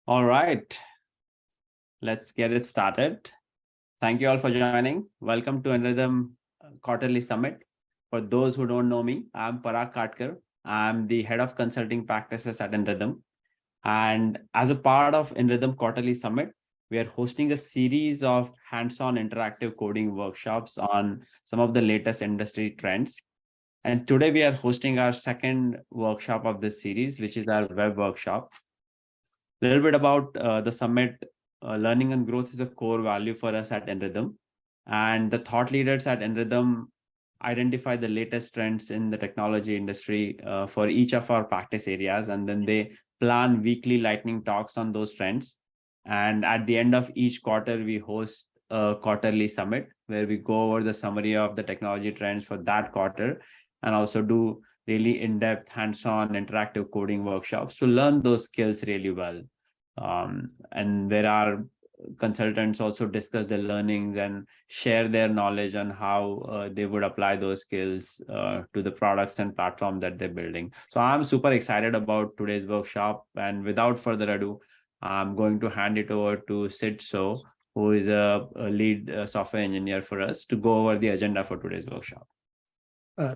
All right, let's get it started. Thank you all for joining. Welcome to InRhythm Quarterly Summit. For those who don't know me, I'm Parag Katkar. I'm the head of consulting practices at InRhythm. And as a part of InRhythm Quarterly Summit, we are hosting a series of hands-on interactive coding workshops on some of the latest industry trends. And today we are hosting our second workshop of this series, which is our web workshop. A little bit about the summit. Learning and growth is a core value for us at InRhythm. And the thought leaders at InRhythm identify the latest trends in the technology industry for each of our practice areas. And then they plan weekly lightning talks on those trends. And at the end of each quarter, we host a quarterly summit where we go over the summary of the technology trends for that quarter and also do really in-depth, hands-on, interactive coding workshops to learn those skills really well. And where our consultants also discuss their learnings and share their knowledge on how they would apply those skills to the products and platform that they're building. So I'm super excited about today's workshop. And without further ado, I'm going to hand it over to Sid So, who is a lead software engineer for us, to go over the agenda for today's workshop.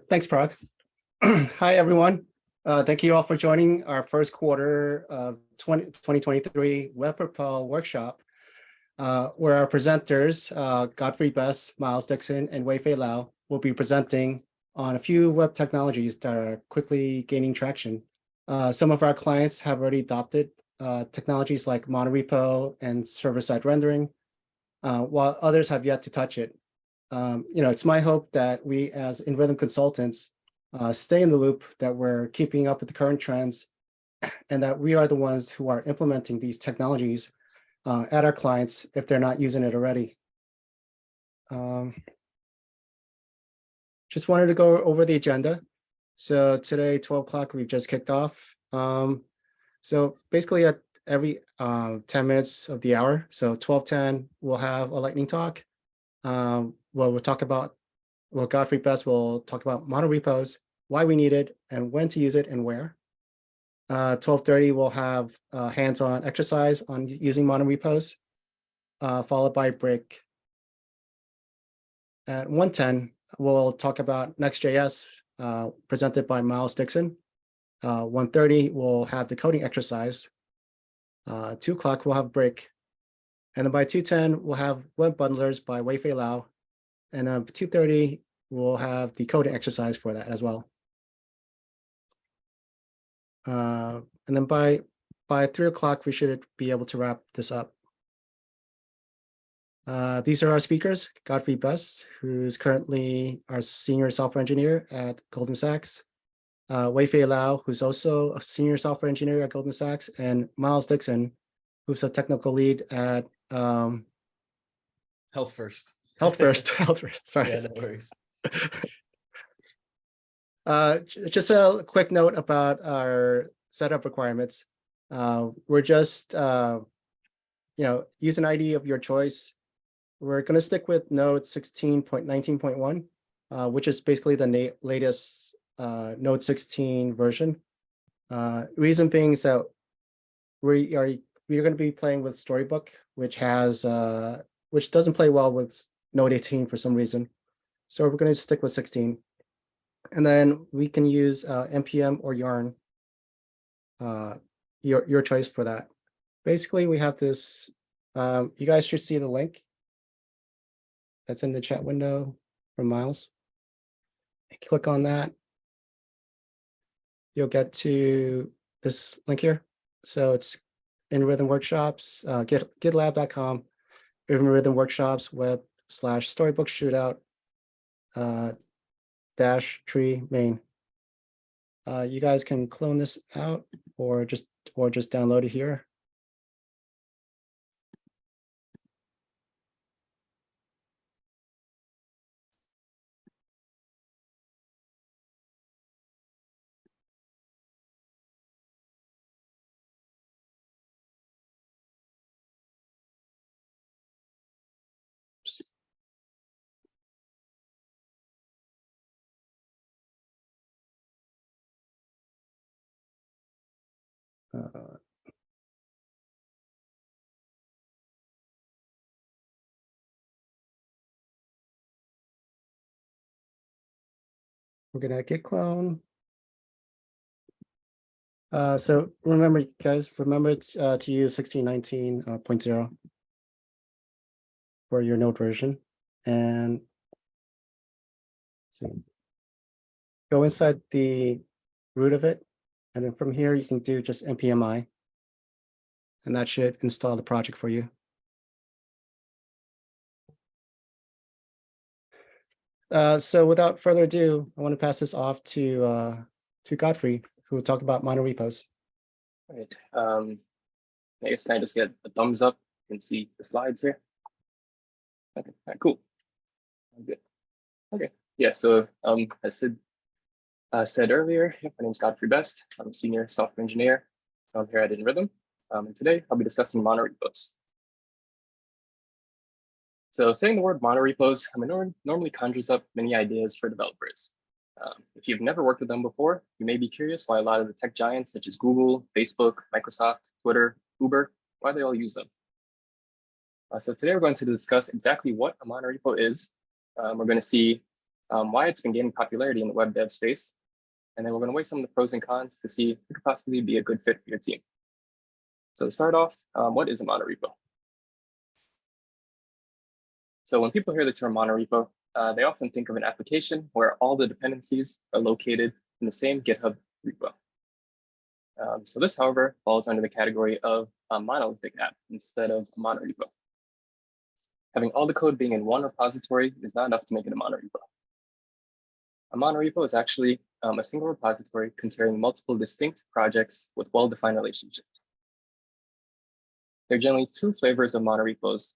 Thanks, Parag. Hi, everyone. Thank you all for joining our first quarter of 2023 Web Propel workshop, where our presenters, Godfrey, Myles, Dixon, and Wei-Fei Lau, will be presenting on a few web technologies that are quickly gaining traction. Some of our clients have already adopted technologies like monorepo and server-side rendering, while others have yet to touch it. It's my hope that we as InRhythm consultants stay in the loop, that we're keeping up with the current trends, and that we are the ones who are implementing these technologies at our clients if they're not using it already. Just wanted to go over the agenda. So today, 12 o'clock, we've just kicked off. So basically at every 10 minutes of the hour, so 12:10, we'll have a lightning talk. We'll talk about, Godfrey will talk about monorepos, why we need it, and when to use it and where. 12:30, we'll have a hands-on exercise on using monorepos, followed by a break. At 1:10, we'll talk about Next.js, presented by Myles Dixon. 1:30, we'll have the coding exercise. 2 o'clock, we'll have a break. And then by 2:10, we'll have web bundlers by Wei-Fei Lau. And then 2:30, we'll have the coding exercise for that as well. And then by 3 o'clock, we should be able to wrap this up. These are our speakers: Godfrey, who's currently our senior software engineer at Goldman Sachs; Wei-Fei Lau, who's also a senior software engineer at Goldman Sachs; and Myles Dixon, who's a technical lead at Health First. Sorry. Yeah, no worries. Just a quick note about our setup requirements. We're just, use an ID of your choice. We're going to stick with Node 16.19.1, which is basically the latest Node 16 version. Reason being is that we're going to be playing with Storybook, which doesn't play well with Node 18 for some reason. So we're going to stick with 16. And then we can use npm or yarn, your choice for that. Basically, we have this, you guys should see the link that's in the chat window from Myles. Click on that. You'll get to this link here. So it's InRhythm Workshops, gitlab.com, InRhythm Workshops, web/storybook shootout, -tree main. You guys can clone this out or just download it here. We're gonna git clone. So remember, guys, remember to use 1619.0 for your node version, and so go inside the root of it, and then from here you can do just npmi, and that should install the project for you. So without further ado, I want to pass this off to Godfrey, who will talk about monorepos. All right. I guess can I just get a thumbs up and see the slides here? Okay, all right, cool. Good. Okay, yeah, so as Sid said earlier, my name is Godfrey Best. I'm a senior software engineer here at InRhythm. And today I'll be discussing monorepos. So saying the word monorepos normally conjures up many ideas for developers. If you've never worked with them before, you may be curious why a lot of the tech giants such as Google, Facebook, Microsoft, Twitter, Uber, why they all use them. So today we're going to discuss exactly what a monorepo is. We're going to see why it's been gaining popularity in the web dev space. And then we're going to weigh some of the pros and cons to see if it could possibly be a good fit for your team. So to start off, what is a monorepo? So when people hear the term monorepo, they often think of an application where all the dependencies are located in the same GitHub repo. So this, however, falls under the category of a monolithic app instead of a monorepo. Having all the code being in one repository is not enough to make it a monorepo. A monorepo is actually a single repository containing multiple distinct projects with well-defined relationships. There are generally two flavors of monorepos.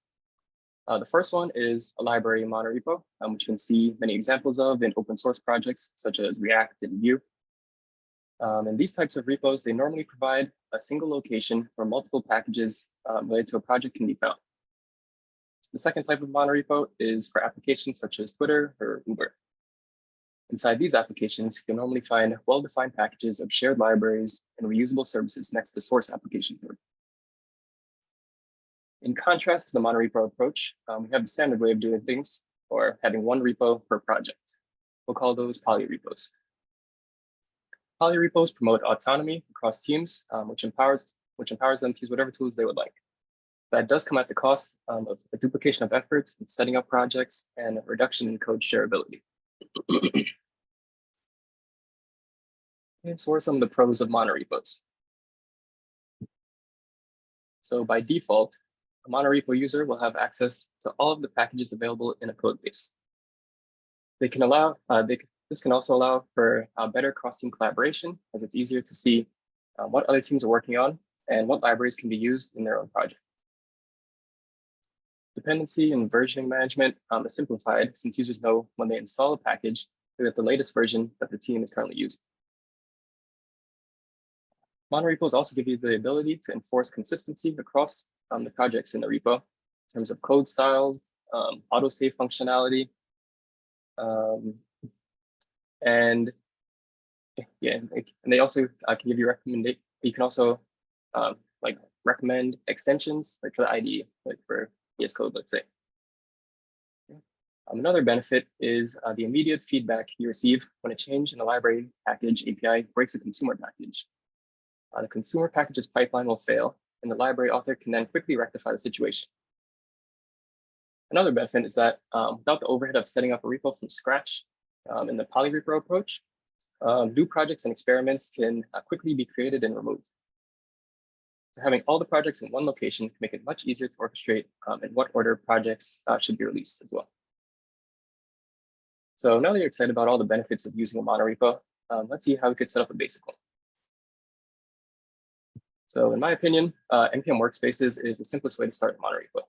The first one is a library monorepo, which you can see many examples of in open source projects such as React and Vue. And these types of repos, they normally provide a single location where multiple packages related to a project can be found. The second type of monorepo is for applications such as Twitter or Uber. Inside these applications, you'll normally find well-defined packages of shared libraries and reusable services next to source application code. In contrast to the monorepo approach, we have the standard way of doing things, or having one repo per project. We'll call those polyrepos. Polyrepos promote autonomy across teams, which empowers them to use whatever tools they would like. That does come at the cost of a duplication of efforts in setting up projects and a reduction in code shareability. Okay, so what are some of the pros of monorepos? So by default, a monorepo user will have access to all of the packages available in a code base. They can allow, this can also allow for better cross-team collaboration, as it's easier to see what other teams are working on and what libraries can be used in their own project. Dependency and versioning management is simplified since users know when they install a package, they get the latest version that the team is currently using. Monorepos also give you the ability to enforce consistency across the projects in the repo in terms of code styles, autosave functionality, and they also can give you recommendation. You can also like recommend extensions like for the IDE, like for VS Code, let's say. Another benefit is the immediate feedback you receive when a change in the library package API breaks a consumer package. The consumer package's pipeline will fail, and the library author can then quickly rectify the situation. Another benefit is that without the overhead of setting up a repo from scratch in the polyrepo approach, new projects and experiments can quickly be created and removed. So having all the projects in one location can make it much easier to orchestrate in what order projects should be released as well. So now that you're excited about all the benefits of using a monorepo, let's see how we could set up a basic one. So in my opinion, NPM workspaces is the simplest way to start a monorepo.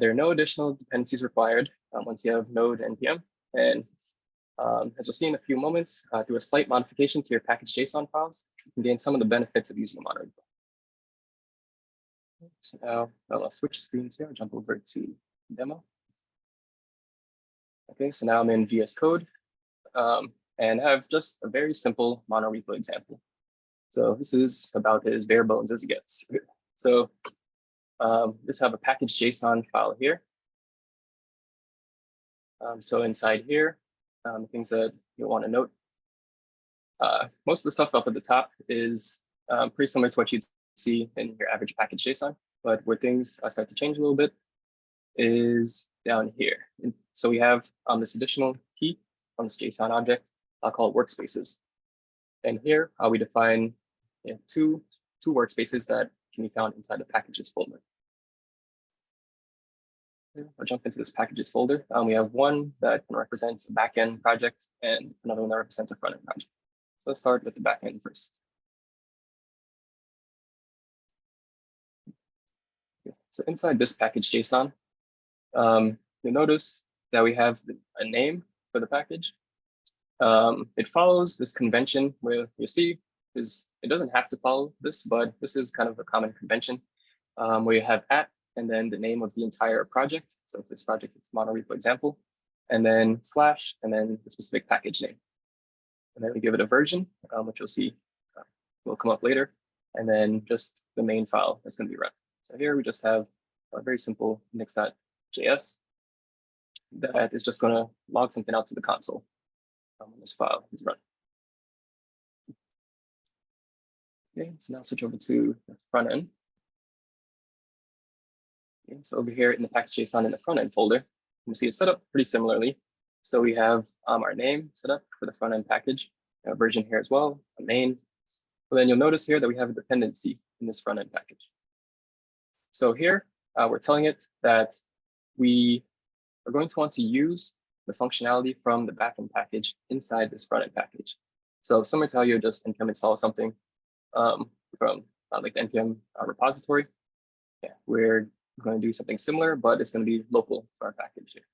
There are no additional dependencies required once you have node npm. And as we'll see in a few moments, through a slight modification to your package.json files, you can gain some of the benefits of using a monorepo. So now I'll switch screens here. I'll jump over to demo. Okay, so now I'm in VS Code and have just a very simple monorepo example. So this is about as bare bones as it gets. So just have a package.json file here. So inside here, things that you'll want to note. Most of the stuff up at the top is pretty similar to what you'd see in your average package JSON, but where things start to change a little bit is down here. And so we have this additional key on this JSON object. I'll call it workspaces. And here we define two workspaces that can be found inside the packages folder. I'll jump into this packages folder. We have one that represents a backend project and another one that represents a front-end project. So let's start with the backend first. So inside this package JSON, you'll notice that we have a name for the package. It follows this convention where you see it doesn't have to follow this, but this is kind of a common convention where you have @ and then the name of the entire project. So if this project is monorepo example, and then / and then the specific package name. And then we give it a version, which you'll see will come up later, and then just the main file that's going to be run. So here we just have a very simple Next.js that is just going to log something out to the console when this file is run. Okay, so now switch over to the front end. Okay, so over here in the package.json in the front end folder, you see it's set up pretty similarly. So we have our name set up for the front end package, a version here as well, a main. But then you'll notice here that we have a dependency in this front end package. So here we're telling it that we are going to want to use the functionality from the backend package inside this front end package. So similar to how you just npm install something from like the npm repository, we're going to do something similar, but it's going to be local to our package here.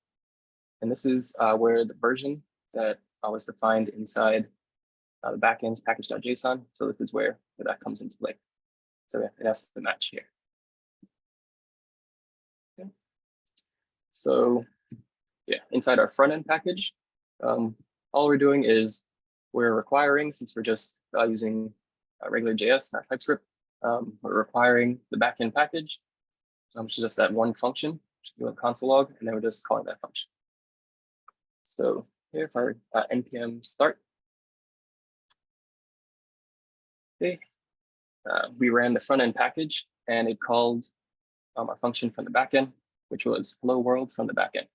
And this is where the version that was defined inside the backend's package.json. So this is where that comes into play. So it has to match here. Okay. So yeah, inside our front end package, all we're doing is we're requiring, since we're just using regular JS, not TypeScript, we're requiring the backend package, which is just that one function, which is a console log, and then we're just calling that function. So here, if our npm start, okay, we ran the front end package, and it called our function from the backend, which was hello world from the backend.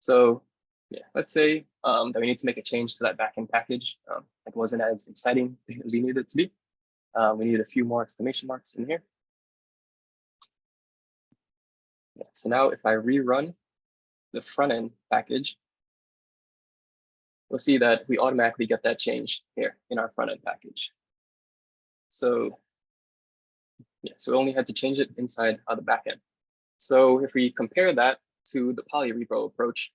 So yeah, let's say that we need to make a change to that backend package. It wasn't as exciting as we needed it to be. We need a few more exclamation marks in here. Yeah, so now if I rerun the front end package, we'll see that we automatically get that change here in our front end package. So yeah, so we only had to change it inside the backend. So if we compare that to the polyrepo approach,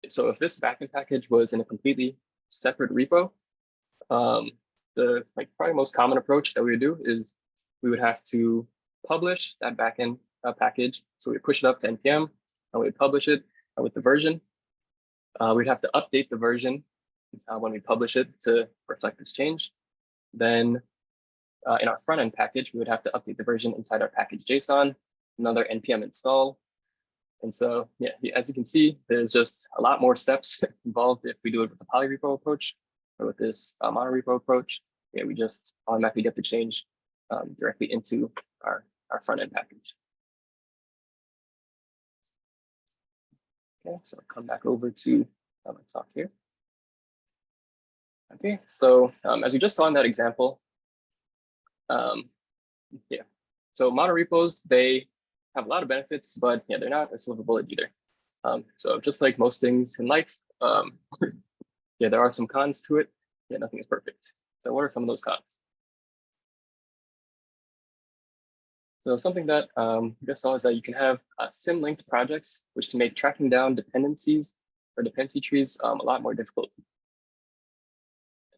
so if this backend package was in a completely separate repo, the probably most common approach that we would do is we would have to publish that backend package. So we push it up to npm and we publish it with the version. We'd have to update the version when we publish it to reflect this change. Then in our front end package, we would have to update the version inside our package JSON, another npm install. And so, yeah, as you can see, there's just a lot more steps involved if we do it with the polyrepo approach or with this monorepo approach. Yeah, we just automatically get the change directly into our front end package. Okay, so I'll come back over to my talk here. Okay, so as we just saw in that example, yeah, so monorepos, they have a lot of benefits, but yeah, they're not a silver bullet either. So just like most things in life, yeah, there are some cons to it. Yeah, nothing is perfect. So what are some of those cons? So something that we just saw is that you can have sim-linked projects, which can make tracking down dependencies or dependency trees a lot more difficult.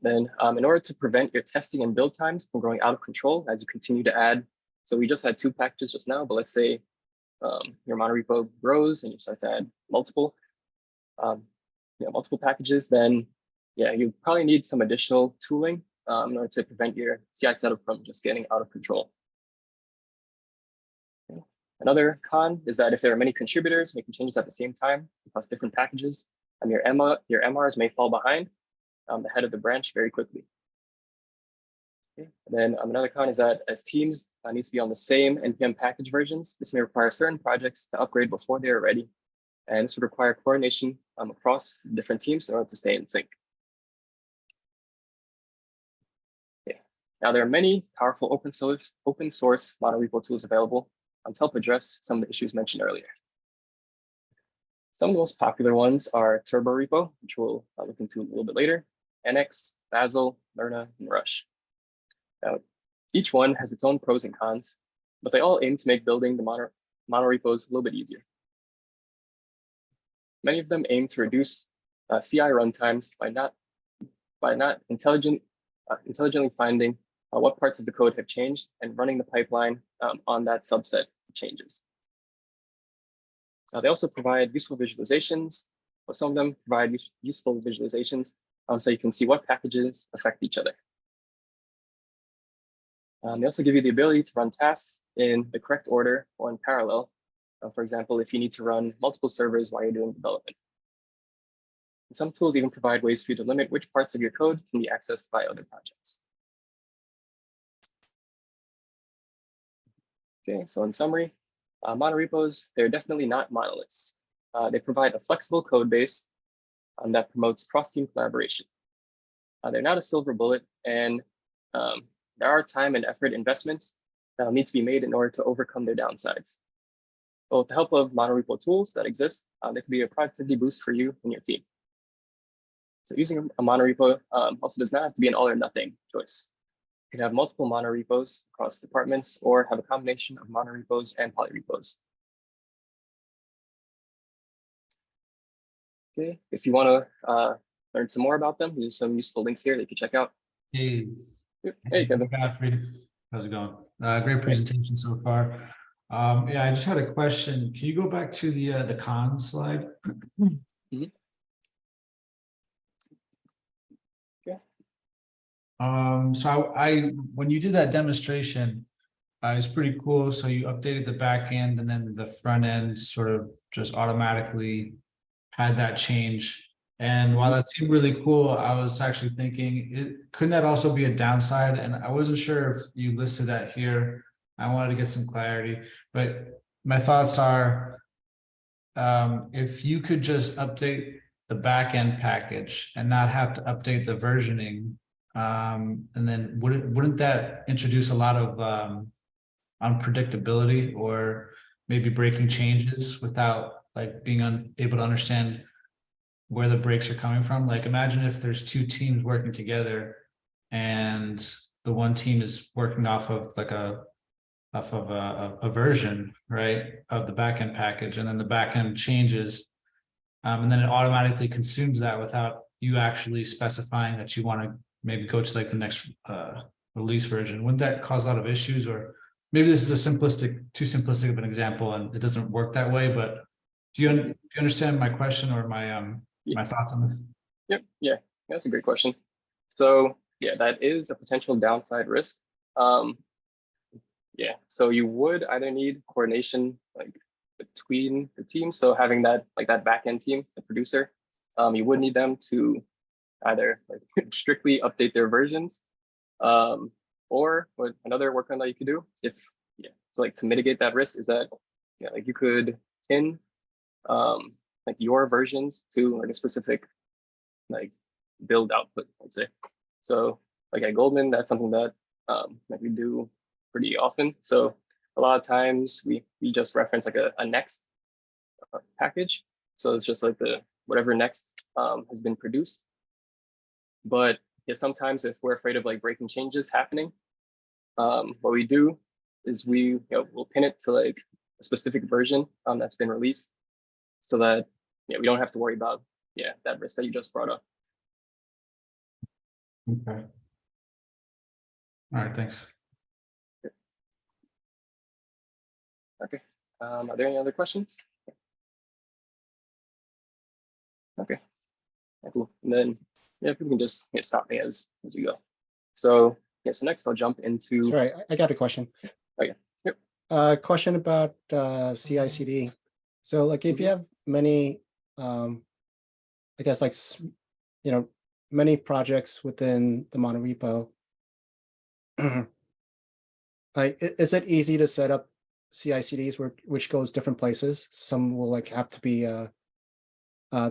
Then in order to prevent your testing and build times from growing out of control as you continue to add, so we just had 2 packages just now, but let's say your monorepo grows and you start to add multiple, multiple packages, then yeah, you probably need some additional tooling in order to prevent your CI setup from just getting out of control. Okay. Another con is that if there are many contributors making changes at the same time across different packages, your MRs may fall behind the head of the branch very quickly. Okay. And then another con is that as teams need to be on the same NPM package versions, this may require certain projects to upgrade before they are ready. And this would require coordination across different teams in order to stay in sync. Okay. Now, there are many powerful open source monorepo tools available to help address some of the issues mentioned earlier. Some of the most popular ones are TurboRepo, which we'll look into a little bit later, NX, Bazel, Lerna, and Rush. Now, each one has its own pros and cons, but they all aim to make building the monorepos a little bit easier. Many of them aim to reduce CI runtimes by not intelligently finding what parts of the code have changed and running the pipeline on that subset of changes. They also provide useful visualizations, but some of them provide useful visualizations so you can see what packages affect each other. They also give you the ability to run tasks in the correct order or in parallel. For example, if you need to run multiple servers while you're doing development. And some tools even provide ways for you to limit which parts of your code can be accessed by other projects. Okay, so in summary, monorepos, they're definitely not monoliths. They provide a flexible code base that promotes cross-team collaboration. They're not a silver bullet, and there are time and effort investments that will need to be made in order to overcome their downsides. But with the help of monorepo tools that exist, they can be a productivity boost for you and your team. So using a monorepo also does not have to be an all or nothing choice. You can have multiple monorepos across departments or have a combination of monorepos and polyrepos. Okay, if you want to learn some more about them, there's some useful links here that you can check out. Hey, Hey, Kevin. Godfrey, how's it going? Great presentation so far. Yeah, I just had a question. Can you go back to the cons slide? Mm-hmm. Yeah. So I when you did that demonstration, it's pretty cool. So you updated the back end and then the front end sort of just automatically had that change. And while that seemed really cool, I was actually thinking, couldn't that also be a downside? And I wasn't sure if you listed that here. I wanted to get some clarity, but my thoughts are, if you could just update the backend package and not have to update the versioning, and then wouldn't that introduce a lot of unpredictability or maybe breaking changes without like being able to understand where the breaks are coming from? Like imagine if there's two teams working together and the one team is working off of like a version, right, of the backend package, and then the backend changes, and then it automatically consumes that without you actually specifying that you want to maybe go to like the next release version. Wouldn't that cause a lot of issues? Or maybe this is too simplistic of an example and it doesn't work that way, but do you understand my question or my thoughts on this? Yep. Yeah, that's a great question. So yeah, that is a potential downside risk. Yeah, so you would either need coordination like between the teams. So having that like that backend team, the producer, you would need them to either like strictly update their versions, or what another workaround that you could do if so like to mitigate that risk is that like you could pin like your versions to like a specific like build output, let's say. So like at Goldman, that's something that like we do pretty often. So a lot of times we just reference like a next package. So it's just like the whatever next has been produced. But yeah, sometimes if we're afraid of like breaking changes happening, what we do is we'll pin it to like a specific version that's been released, so that we don't have to worry about that risk that you just brought up. Okay. All right, thanks. Okay. Are there any other questions? Okay. Cool. And then people can just stop me as you go. So so next I'll jump into. Sorry, I got a question. Okay. Yep. Question about CI/CD. So like if you have many, I guess like, many projects within the monorepo, like is it easy to set up CI/CDs which goes different places? Some will like have to be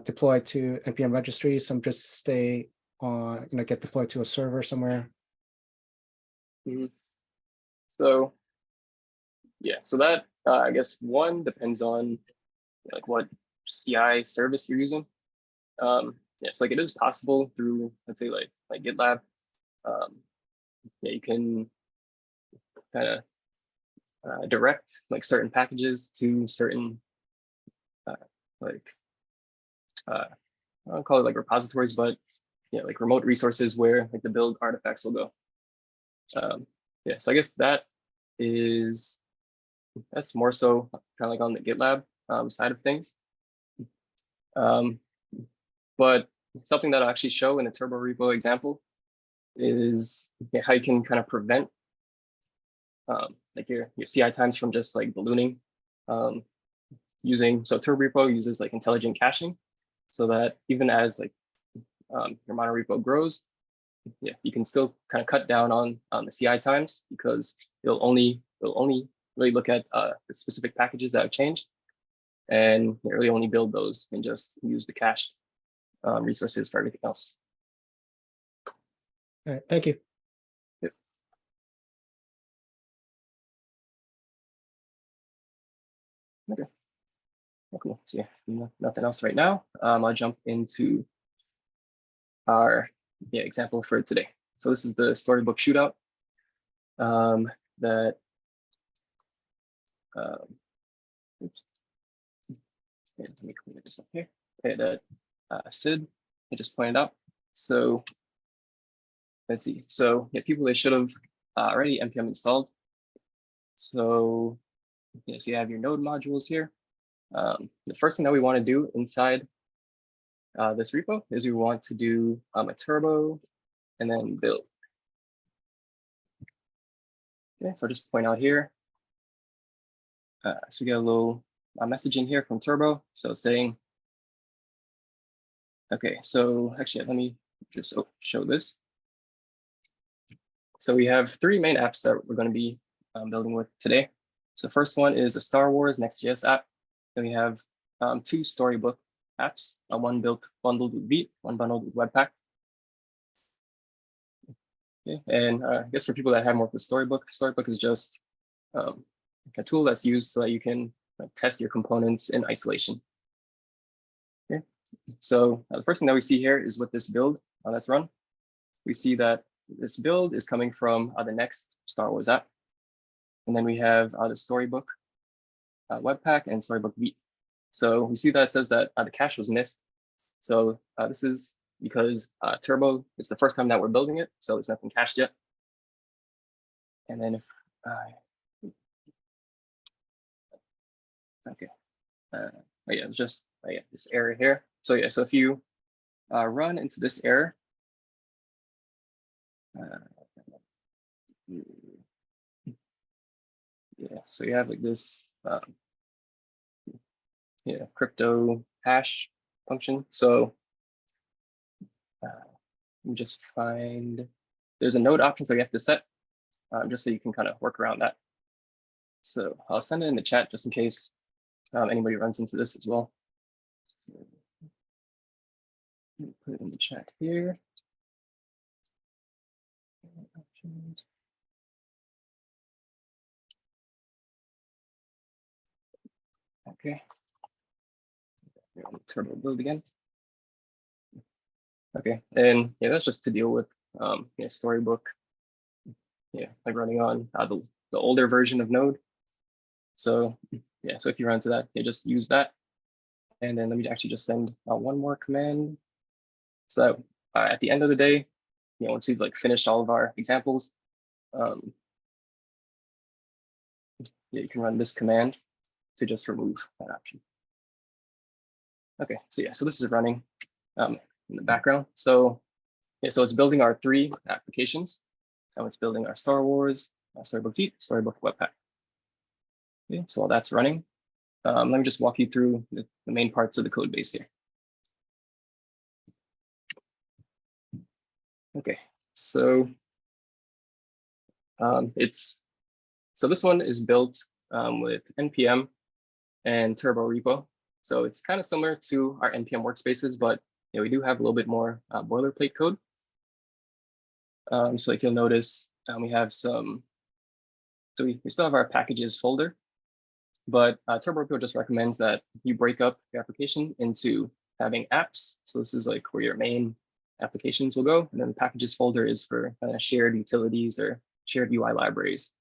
deployed to npm registry, some just stay on, get deployed to a server somewhere. So yeah, so that I guess one depends on like what CI service you're using. Yes, like it is possible through, let's say like GitLab. Yeah, you can kind of direct like certain packages to certain I don't call it like repositories, but yeah, like remote resources where like the build artifacts will go. Yeah, so I guess that's more so kind of like on the GitLab side of things. But something that I'll actually show in the turbo repo example is how you can kind of prevent like your CI times from just like ballooning. So turbo repo uses like intelligent caching, so that even as like your monorepo grows, yeah, you can still kind of cut down on the CI times, because it'll only really look at the specific packages that have changed, and really only build those and just use the cached resources for everything else. All right, thank you. Yep. Okay. Cool. So yeah, nothing else right now. I'll jump into our example for today. So this is the storybook shootout that oops. Okay, let me clean this up here. Okay, that Sid I just pointed out. So let's see. So yeah, people, they should have already npm installed. So yes, you have your node modules here. The first thing that we want to do inside this repo is we want to do a turbo and then build. Okay, so I'll just point out here. So we got a little messaging here from Turbo. So saying, okay, so actually, let me just show this. So we have three main apps that we're going to be building with today. So the first one is a Star Wars Next.js app. Then we have two storybook apps, one bundled with Beat, one bundled with Webpack. Okay, and I guess for people that have more of the storybook is just a tool that's used so that you can test your components in isolation. Okay, so the first thing that we see here is with this build that's run. We see that this build is coming from the Next Star Wars app. And then we have the storybook Webpack and storybook Beat. So we see that it says that the cache was missed. So this is because Turbo, it's the first time that we're building it, so there's nothing cached yet. And then if okay, yeah, it's just this error here. So yeah, so if you run into this error, yeah, so you have like this crypto hash function. So we just find there's a node option that we have to set just so you can kind of work around that. So I'll send it in the chat just in case anybody runs into this as well. Put it in the chat here. Okay. Turbo build again. Okay, and yeah, that's just to deal with storybook. Yeah, like running on the older version of Node. So yeah, so if you run into that, you just use that. And then let me actually just send one more command. So at the end of the day, once we've like finished all of our examples, you can run this command to just remove that option. Okay, so yeah, so this is running in the background. So yeah, so it's building our three applications. So it's building our Star Wars, our Storybook Beat, Storybook Webpack. Okay, so while that's running, let me just walk you through the main parts of the code base here. Okay, so this one is built with npm and turbo repo. So it's kind of similar to our npm workspaces, but we do have a little bit more boilerplate code. So like you'll notice, we have some. So we still have our packages folder, but turbo repo just recommends that you break up your application into having apps. So this is like where your main applications will go, and then the packages folder is for shared utilities or shared UI libraries,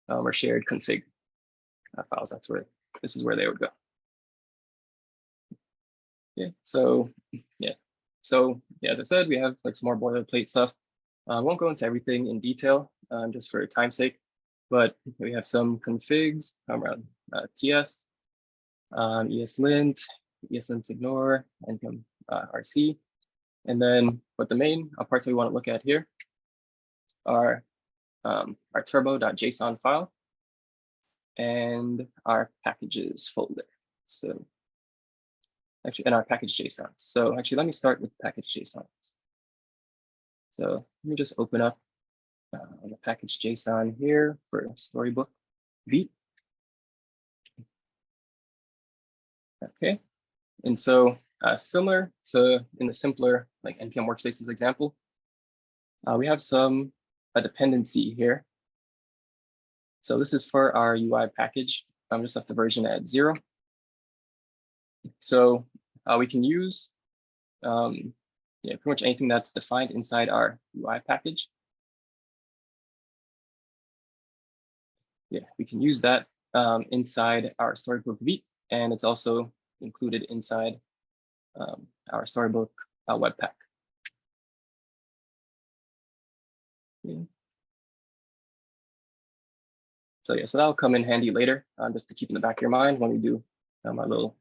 or shared config files. This is where they would go. Yeah. So as I said, we have like some more boilerplate stuff. I won't go into everything in detail, just for time's sake, but we have some configs around TS, ESLint, ESLint ignore, npm RC. And then, but the main parts we want to look at here are our turbo.json file and our packages folder. So actually, and our package JSON. So actually, let me start with package JSON. So let me just open up the package JSON here for Storybook V. Okay, and so similar to in the simpler like npm workspaces example, we have a dependency here. So this is for our UI package. I'm just left the version at 0. So we can use pretty much anything that's defined inside our UI package. Yeah, we can use that inside our Storybook V, and it's also included inside our Storybook Webpack. Okay. So yeah, so that'll come in handy later, just to keep in the back of your mind when we do our little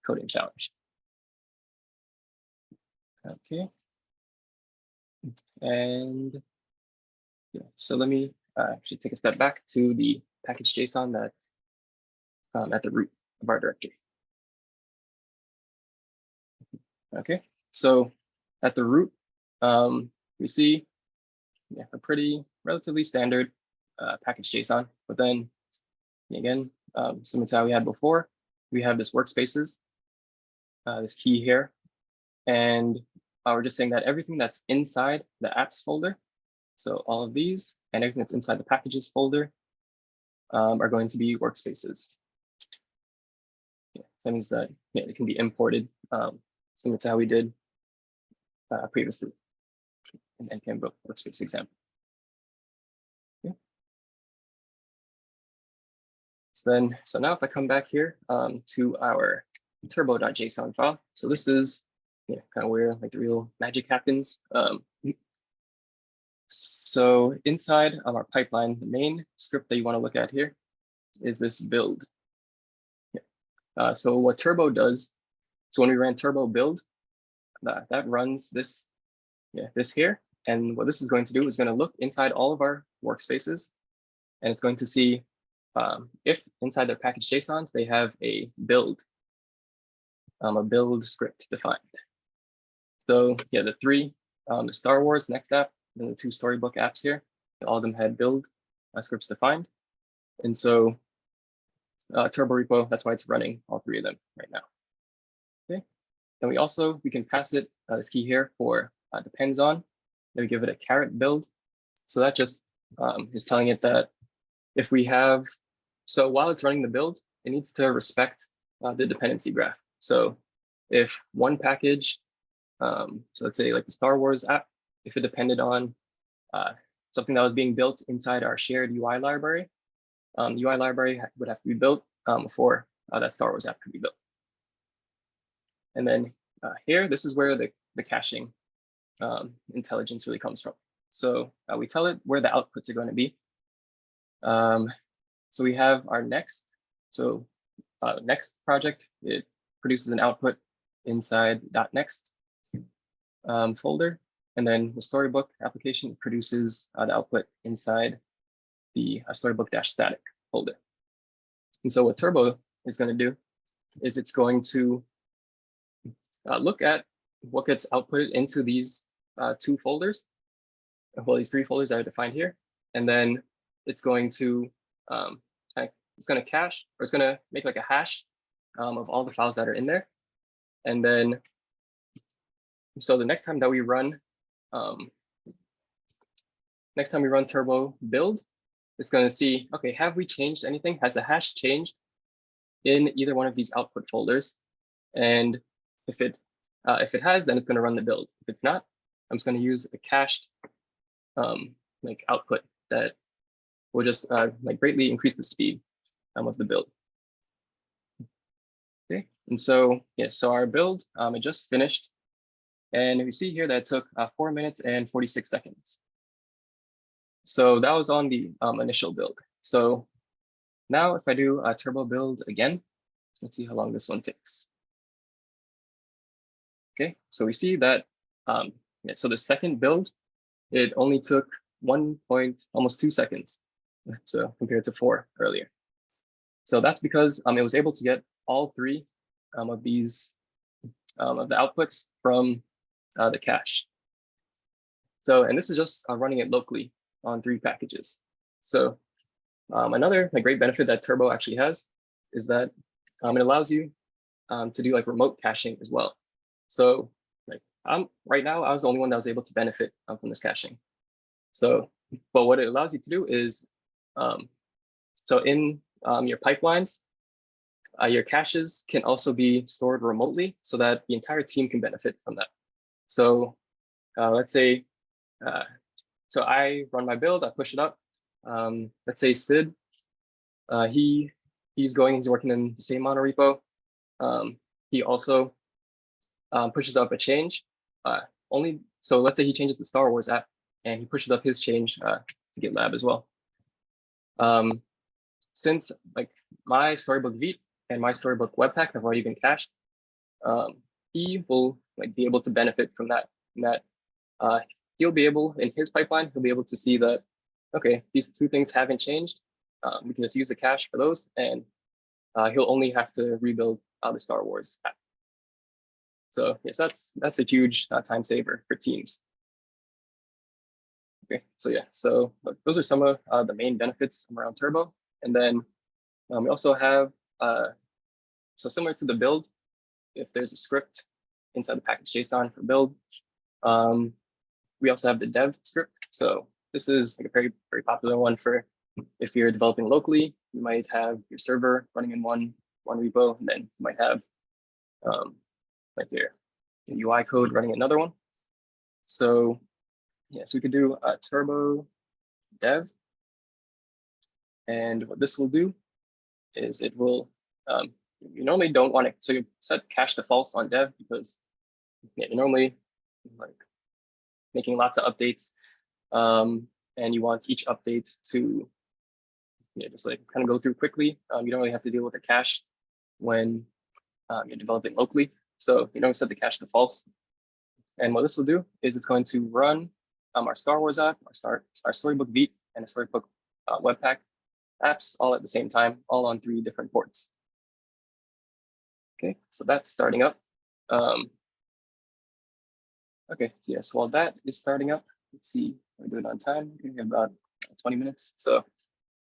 coding challenge. Okay. And yeah, so let me actually take a step back to the package JSON that's at the root of our directory. Okay, so at the root, we see a pretty relatively standard package JSON, but then again, similar to how we had before, we have this workspaces, this key here, and we're just saying that everything that's inside the apps folder, so all of these and everything that's inside the packages folder are going to be workspaces. Yeah, so that means that it can be imported, similar to how we did previously in npm workspace example. Yeah. So now if I come back here to our turbo.json file, so this is kind of where like the real magic happens. So inside of our pipeline, the main script that you want to look at here is this build. So what turbo does, so when we ran turbo build, that runs this here. And what this is going to do is going to look inside all of our workspaces, and it's going to see if inside their package JSONs, they have a build script defined. So yeah, the 3, the Star Wars Next app, and the 2 Storybook apps here, all of them had build scripts defined. And so turbo repo, that's why it's running all 3 of them right now. Okay. And we can pass it this key here for depends on. Then we give it a caret build. So that just is telling it that if we have, so while it's running the build, it needs to respect the dependency graph. So if one package, so let's say like the Star Wars app, if it depended on something that was being built inside our shared UI library, the UI library would have to be built before that Star Wars app could be built. And then here, this is where the caching intelligence really comes from. So we tell it where the outputs are going to be. So we have our next. So next project, it produces an output inside .next folder. And then the Storybook application produces the output inside the Storybook-static folder. And so what Turbo is going to do is it's going to look at what gets outputted into these two folders, well, these three folders that are defined here, and then it's going to cache, or it's going to make like a hash of all the files that are in there, and then so the next time that we run, Turbo build, it's going to see, okay, have we changed anything? Has the hash changed in either one of these output folders? And if it has, then it's going to run the build. If it's not, I'm just going to use a cached like output that will just like greatly increase the speed of the build. Okay, and so yeah, so our build it just finished, and we see here that it took 4 minutes and 46 seconds. So that was on the initial build. So now if I do a Turbo build again, let's see how long this one takes. Okay, so we see that yeah, so the second build, it only took almost 2 seconds, so compared to 4 earlier. So that's because it was able to get all 3 of these of the outputs from the cache. So, and this is just running it locally on 3 packages. So another great benefit that Turbo actually has is that it allows you to do like remote caching as well. So like right now, I was the only one that was able to benefit from this caching. So, but what it allows you to do is, so in your pipelines, your caches can also be stored remotely so that the entire team can benefit from that. So let's say, so I run my build, I push it up. Let's say Sid, he's working in the same monorepo. He also pushes up a change. So let's say he changes the Star Wars app and he pushes up his change to GitLab as well. Since like my Storybook Vite and my Storybook Webpack have already been cached, he will be able to benefit from that. He'll be able, in his pipeline, he'll be able to see that, okay, these 2 things haven't changed. We can just use the cache for those, and he'll only have to rebuild the Star Wars app. So yes, that's a huge time saver for teams. Okay, so yeah, so those are some of the main benefits around Turbo. And then we also have, so similar to the build, if there's a script inside the package JSON for build, we also have the dev script. So this is like a very, very popular one for if you're developing locally. You might have your server running in one repo, and then you might have like your UI code running another one. So yeah, so we could do a Turbo dev, and what this will do is it will you normally don't want to set cache to false on dev because you're normally like making lots of updates, and you want each update to just like kind of go through quickly. You don't really have to deal with a cache when you're developing locally. So you don't set the cache to false. And what this will do is it's going to run our Star Wars app, our Storybook Vite, and a Storybook Webpack apps all at the same time, all on 3 different ports. Okay, so that's starting up. Okay, so yes, while that is starting up, let's see, we're doing it on time. We have about 20 minutes. So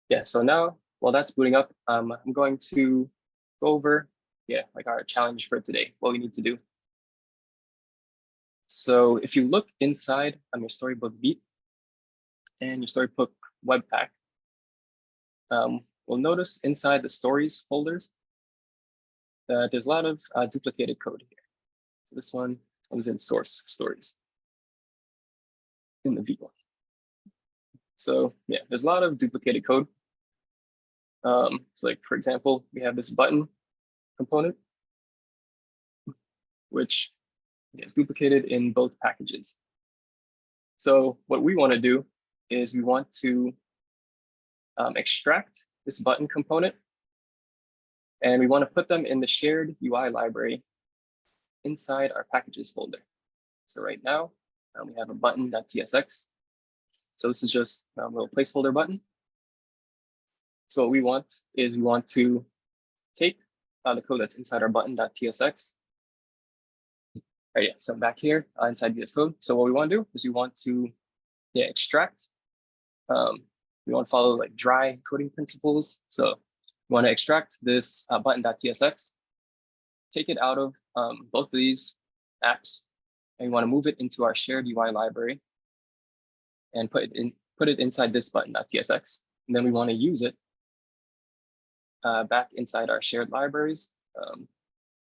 yeah, so now while that's booting up, I'm going to go over, like our challenge for today, what we need to do. So if you look inside on your Storybook Vite and your Storybook Webpack, we'll notice inside the stories folders that there's a lot of duplicated code here. So this one comes in source stories in the Vite one. So yeah, there's a lot of duplicated code. So like, for example, we have this button component, which is duplicated in both packages. So what we want to do is we want to extract this button component, and we want to put them in the shared UI library inside our packages folder. So right now we have a button.tsx. So this is just a little placeholder button. So what we want is we want to take the code that's inside our button.tsx. All right, yeah, so back here inside VS Code. So what we want to do is we want to extract. We want to follow like dry coding principles. So we want to extract this button.tsx, take it out of both of these apps, and we want to move it into our shared UI library and put it inside this button.tsx. And then we want to use it back inside our shared libraries.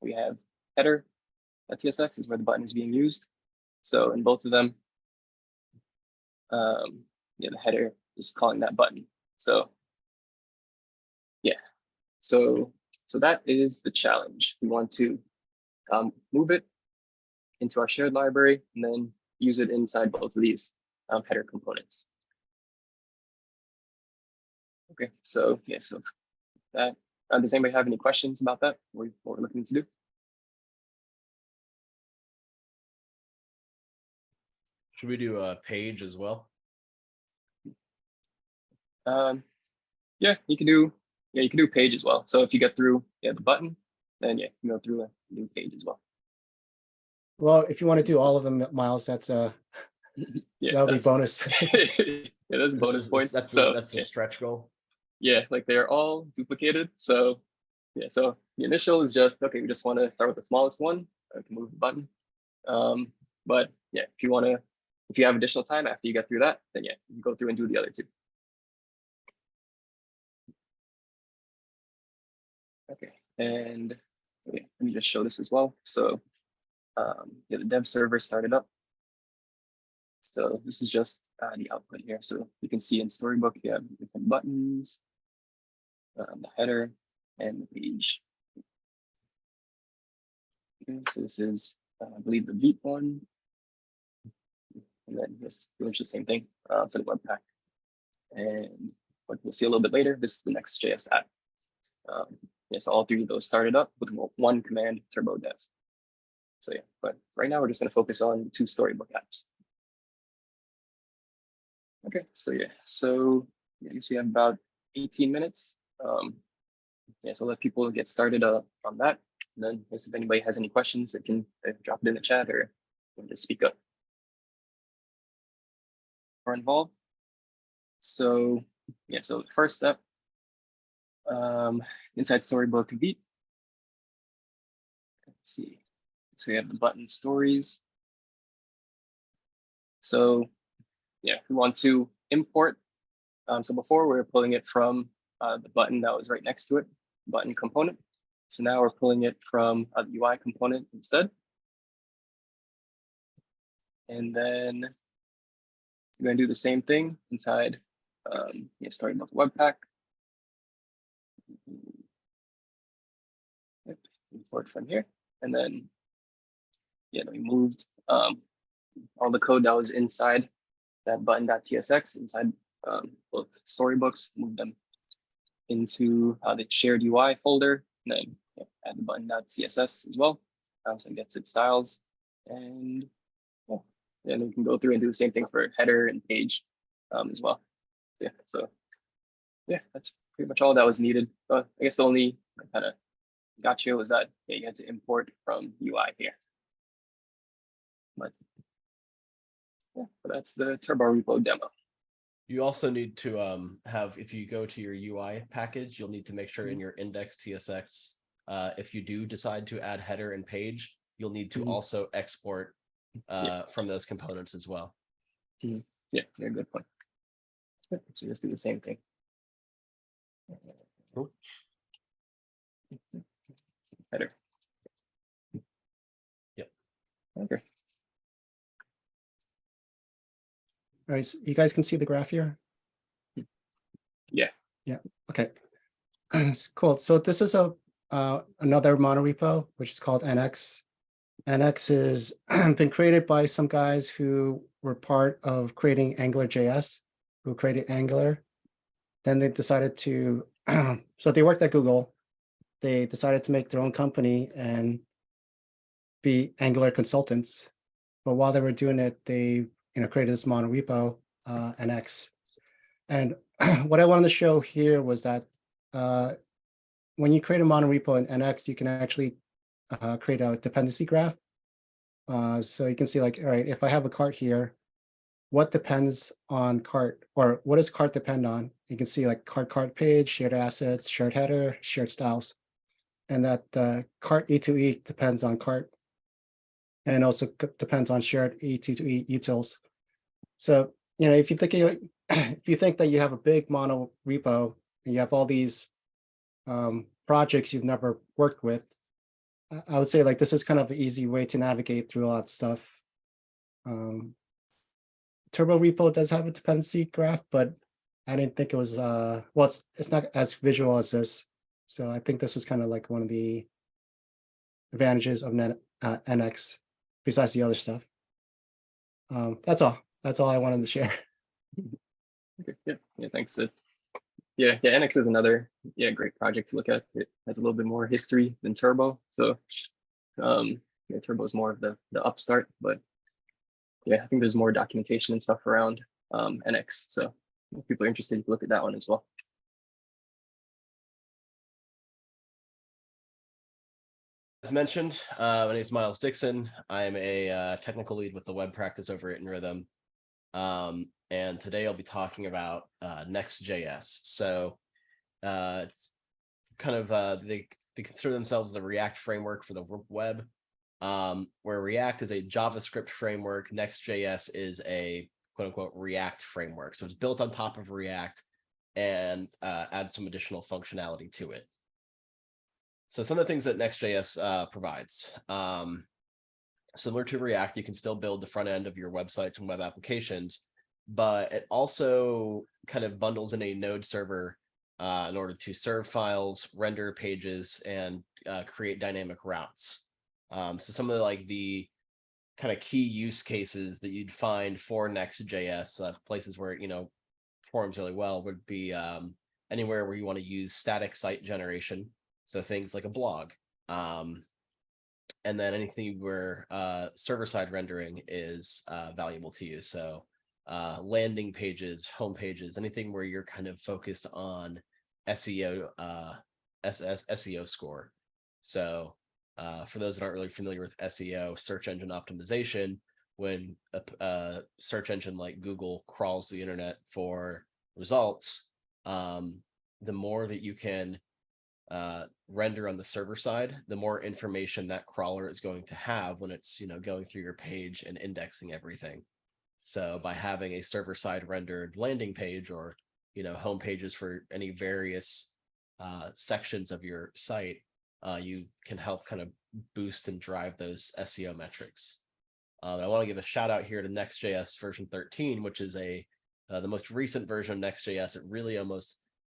We have header.tsx is where the button is being used. So in both of them, the header is calling that button. So yeah, so that is the challenge. We want to move it into our shared library and then use it inside both of these header components. Okay, so yeah, so that does anybody have any questions about that? What we're looking to do? Should we do a page as well? Yeah, you can do page as well. So if you get through the button, then yeah, you can go through a new page as well. Well, if you want to do all of them, Myles, that's Yeah, that'll be bonus. yeah, that's bonus points. That's So the stretch goal. yeah, like they're all duplicated. So yeah, so the initial is just okay. We just want to start with the smallest one. I can move the button. But yeah, if you have additional time after you get through that, then yeah, you can go through and do the other two. Okay, and let me just show this as well. So the dev server started up. So this is just the output here. So you can see in Storybook, you have different buttons, the header, and the page. Okay, so this is, I believe, the Vite one. And then just pretty much the same thing for the Webpack. And what we'll see a little bit later, this is the Next.js app. So all three of those started up with one command, turbo dev. So yeah, but right now we're just going to focus on 2 Storybook apps. Okay, so yeah, so I guess we have about 18 minutes. So let people get started on that. And then if anybody has any questions, they can drop it in the chat or just speak up or involved. So yeah, so the first step, inside Storybook Vite. Let's see. So we have the button stories. So yeah, we want to import. So before we were pulling it from the button that was right next to it, button component. So now we're pulling it from the UI component instead. And then we're going to do the same thing inside starting with Webpack. Yep, import from here. And then we moved all the code that was inside that button.tsx inside both storybooks, moved them into the shared UI folder, and then add the button.css as well. So it gets its styles, and then we can go through and do the same thing for header and page as well. So that's pretty much all that was needed. I guess the only kind of gotcha was that you had to import from UI here. But that's the turbo repo demo. You also need to have, if you go to your UI package, you'll need to make sure in your index.tsx, if you do decide to add header and page, you'll need to also export from those components as well. Yeah, good point. So just do the same thing. Cool. Header. Yep. Okay. All right, so you guys can see the graph here? Yeah. Yeah, okay. Cool. So this is another monorepo, which is called NX. NX has been created by some guys who were part of creating AngularJS, who created Angular. Then they decided to, so they worked at Google. They decided to make their own company and be Angular consultants. But while they were doing it, they created this monorepo, NX. And what I wanted to show here was that when you create a monorepo in NX, you can actually create a dependency graph. So you can see like, all right, if I have a cart here, what depends on cart, or what does cart depend on? You can see like cart page, shared assets, shared header, shared styles. And that cart E2E depends on cart, and also depends on shared E2E utils. So, you know, if you think that you have a big mono repo and you have all these projects you've never worked with, I would say like this is kind of an easy way to navigate through all that stuff. Turbo repo does have a dependency graph, but I didn't think it was well, it's not as visual as this. So I think this was kind of like one of the advantages of NX besides the other stuff. That's all I wanted to share. Okay, yeah, thanks. Yeah, NX is another great project to look at. It has a little bit more history than Turbo, so yeah, Turbo is more of the upstart, but yeah, I think there's more documentation and stuff around NX, so if people are interested, you can look at that one as well. As mentioned, my name is Myles Dixon. I'm a technical lead with the web practice over at InRhythm. And today I'll be talking about Next.js. So it's kind of, they consider themselves the React framework for the web, where React is a JavaScript framework. Next.js is a quote unquote React framework. So it's built on top of React and add some additional functionality to it. So some of the things that Next.js provides, similar to React, you can still build the front end of your websites and web applications, but it also kind of bundles in a node server in order to serve files, render pages, and create dynamic routes. So some of the kind of key use cases that you'd find for Next.js, places where it performs really well, would be anywhere where you want to use static site generation. So things like a blog, and then anything where server-side rendering is valuable to you. So landing pages, home pages, anything where you're kind of focused on SEO, SEO score. So for those that aren't really familiar with SEO, search engine optimization, when a search engine like Google crawls the internet for results, the more that you can render on the server side, the more information that crawler is going to have when it's going through your page and indexing everything. So by having a server side rendered landing page, or home pages for any various sections of your site, you can help kind of boost and drive those SEO metrics. I want to give a shout out here to Next.js version 13, which is the most recent version of Next.js. It really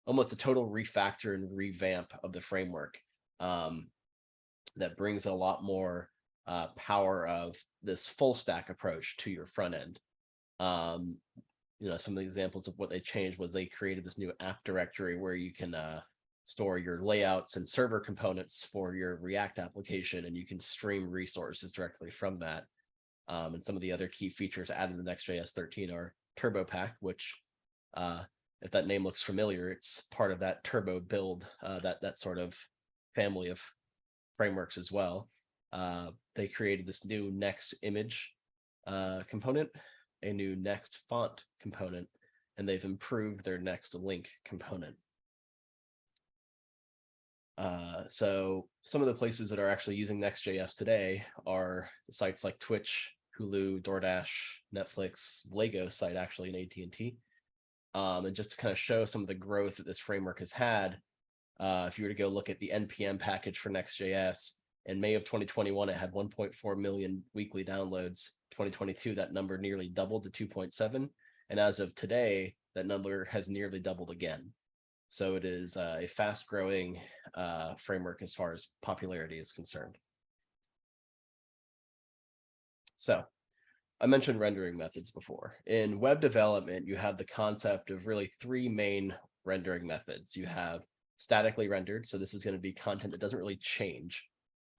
almost a total refactor and revamp of the framework that brings a lot more power of this full stack approach to your front end. Some of the examples of what they changed was they created this new app directory where you can store your layouts and server components for your React application, and you can stream resources directly from that. And some of the other key features added in Next.js 13 are Turbo Pack, which if that name looks familiar, it's part of that Turbo build, that sort of family of frameworks as well. They created this new Next image component, a new Next font component, and they've improved their Next link component. So some of the places that are actually using Next.js today are sites like Twitch, Hulu, DoorDash, Netflix, Lego site actually, and AT&T. And just to kind of show some of the growth that this framework has had, if you were to go look at the NPM package for Next.js, in May of 2021, it had 1.4 million weekly downloads. 2022, that number nearly doubled to 2.7. And as of today, that number has nearly doubled again. So it is a fast-growing framework as far as popularity is concerned. So I mentioned rendering methods before. In web development, you have the concept of really three main rendering methods. You have statically rendered, so this is going to be content that doesn't really change.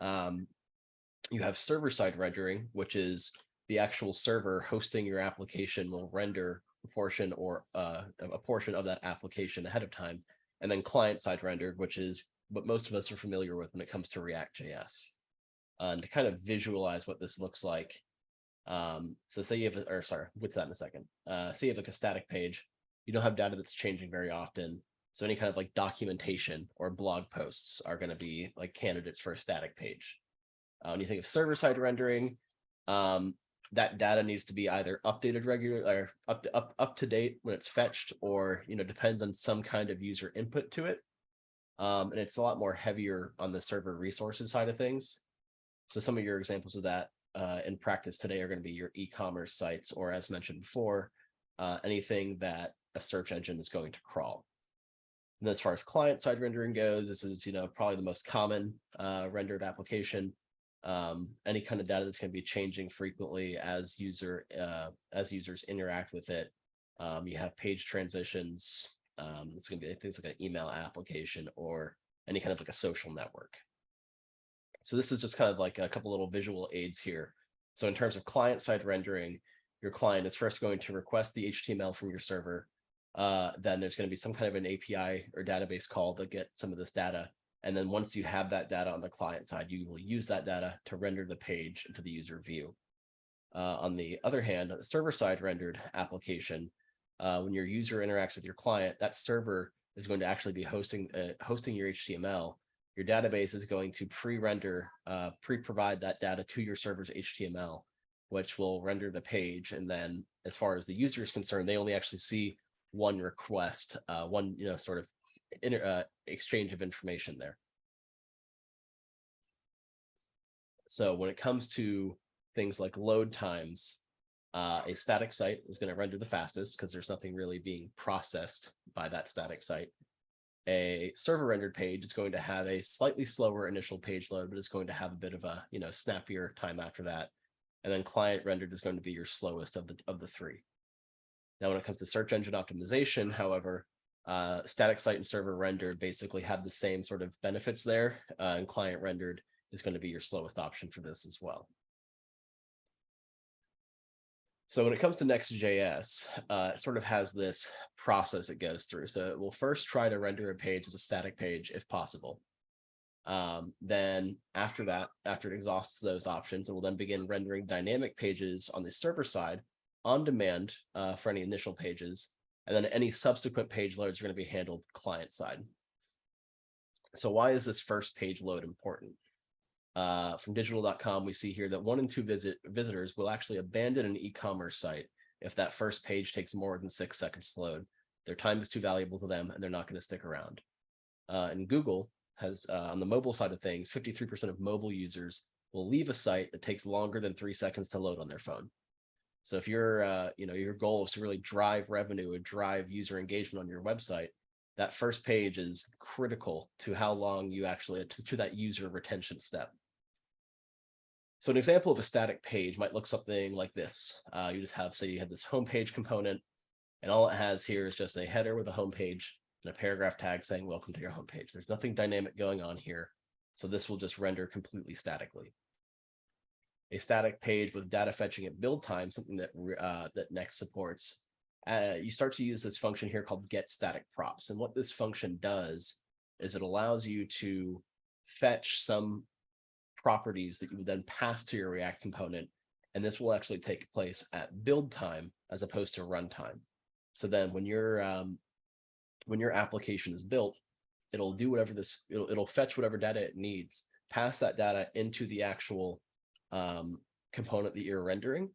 You have server-side rendering, which is the actual server hosting your application will render a portion or a portion of that application ahead of time, and then client-side rendered, which is what most of us are familiar with when it comes to React.js. And to kind of visualize what this looks like, so say you have, we'll to that in a second. Say you have like a static page, you don't have data that's changing very often. So any kind of like documentation or blog posts are going to be like candidates for a static page. When you think of server-side rendering, that data needs to be either updated regularly or up to date when it's fetched, or depends on some kind of user input to it. And it's a lot more heavier on the server resources side of things. So some of your examples of that in practice today are going to be your e-commerce sites, or as mentioned before, anything that a search engine is going to crawl. And as far as client-side rendering goes, this is probably the most common rendered application. Any kind of data that's going to be changing frequently as users interact with it. You have page transitions. It's going to be things like an email application or any kind of like a social network. So this is just kind of like a couple little visual aids here. So in terms of client-side rendering, your client is first going to request the HTML from your server. Then there's going to be some kind of an API or database call to get some of this data. And then once you have that data on the client side, you will use that data to render the page into the user view. On the other hand, a server-side rendered application, when your user interacts with your client, that server is going to actually be hosting your HTML. Your database is going to pre-provide that data to your server's HTML, which will render the page. And then as far as the user is concerned, they only actually see one request, one sort of exchange of information there. So when it comes to things like load times, a static site is going to render the fastest because there's nothing really being processed by that static site. A server rendered page is going to have a slightly slower initial page load, but it's going to have a bit of a snappier time after that. And then client rendered is going to be your slowest of the three. Now, when it comes to search engine optimization, however, static site and server rendered basically have the same sort of benefits there, and client rendered is going to be your slowest option for this as well. So when it comes to Next.js, it sort of has this process it goes through. So it will first try to render a page as a static page if possible. Then after that, after it exhausts those options, it will then begin rendering dynamic pages on the server side on demand for any initial pages. And then any subsequent page loads are going to be handled client side. So why is this first page load important? From digital.com, we see here that 1 in 2 visitors will actually abandon an e-commerce site if that first page takes more than 6 seconds to load. Their time is too valuable to them, and they're not going to stick around. And Google has, on the mobile side of things, 53% of mobile users will leave a site that takes longer than 3 seconds to load on their phone. So if your your goal is to really drive revenue and drive user engagement on your website, that first page is critical to how long you actually to that user retention step. So an example of a static page might look something like this. You just have, say you have this homepage component, and all it has here is just a header with a homepage and a paragraph tag saying welcome to your homepage. There's nothing dynamic going on here. So this will just render completely statically. A static page with data fetching at build time, something that that Next supports, you start to use this function here called get static props. And what this function does is it allows you to fetch some properties that you would then pass to your React component. And this will actually take place at build time as opposed to runtime. So then when your application is built, it'll do whatever it'll fetch whatever data it needs, pass that data into the actual component that you're rendering,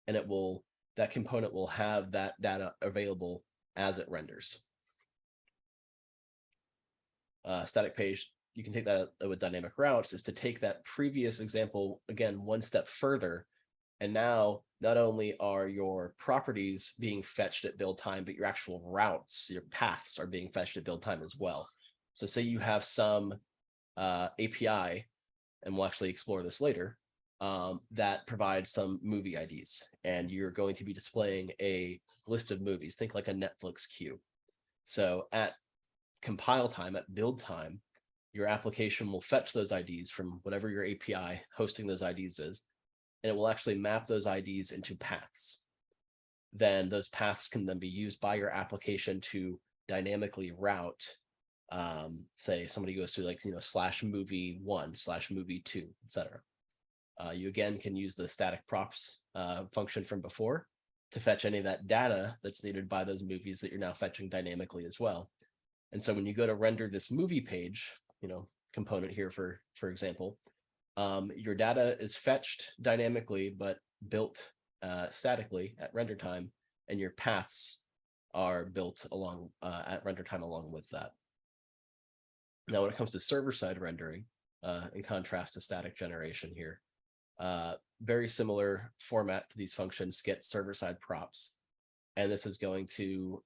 and that component will have that data available as it renders. Static page, you can take that with dynamic routes, is to take that previous example again one step further, and now not only are your properties being fetched at build time, but your actual routes, your paths are being fetched at build time as well. So say you have some API, and we'll actually explore this later, that provides some movie IDs, and you're going to be displaying a list of movies. Think like a Netflix queue. So at compile time, at build time, your application will fetch those IDs from whatever your API hosting those IDs is, and it will actually map those IDs into paths. Then those paths can then be used by your application to dynamically route say somebody goes to like, /movie1/movie2, etc. You again can use the static props function from before to fetch any of that data that's needed by those movies that you're now fetching dynamically as well. And so when you go to render this movie page, component here, for example, your data is fetched dynamically, but built statically at render time, and your paths are built along at render time along with that. Now, when it comes to server-side rendering, in contrast to static generation here, very similar format to these functions, get server-side props. And this is going to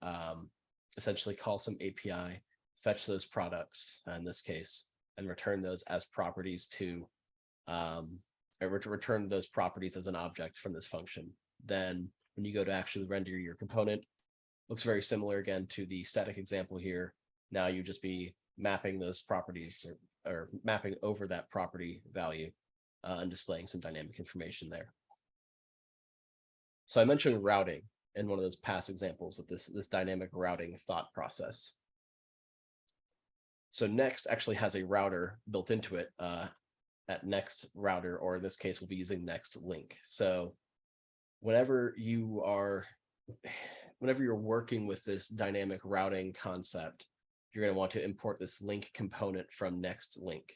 essentially call some API, fetch those products in this case, and return those as properties to, return those properties as an object from this function. Then when you go to actually render your component, looks very similar again to the static example here. Now you just be mapping those properties or mapping over that property value and displaying some dynamic information there. So I mentioned routing in one of those past examples with this dynamic routing thought process. So Next actually has a router built into it at Next router, or in this case, we'll be using Next link. So whenever you're working with this dynamic routing concept, you're going to want to import this link component from Next link.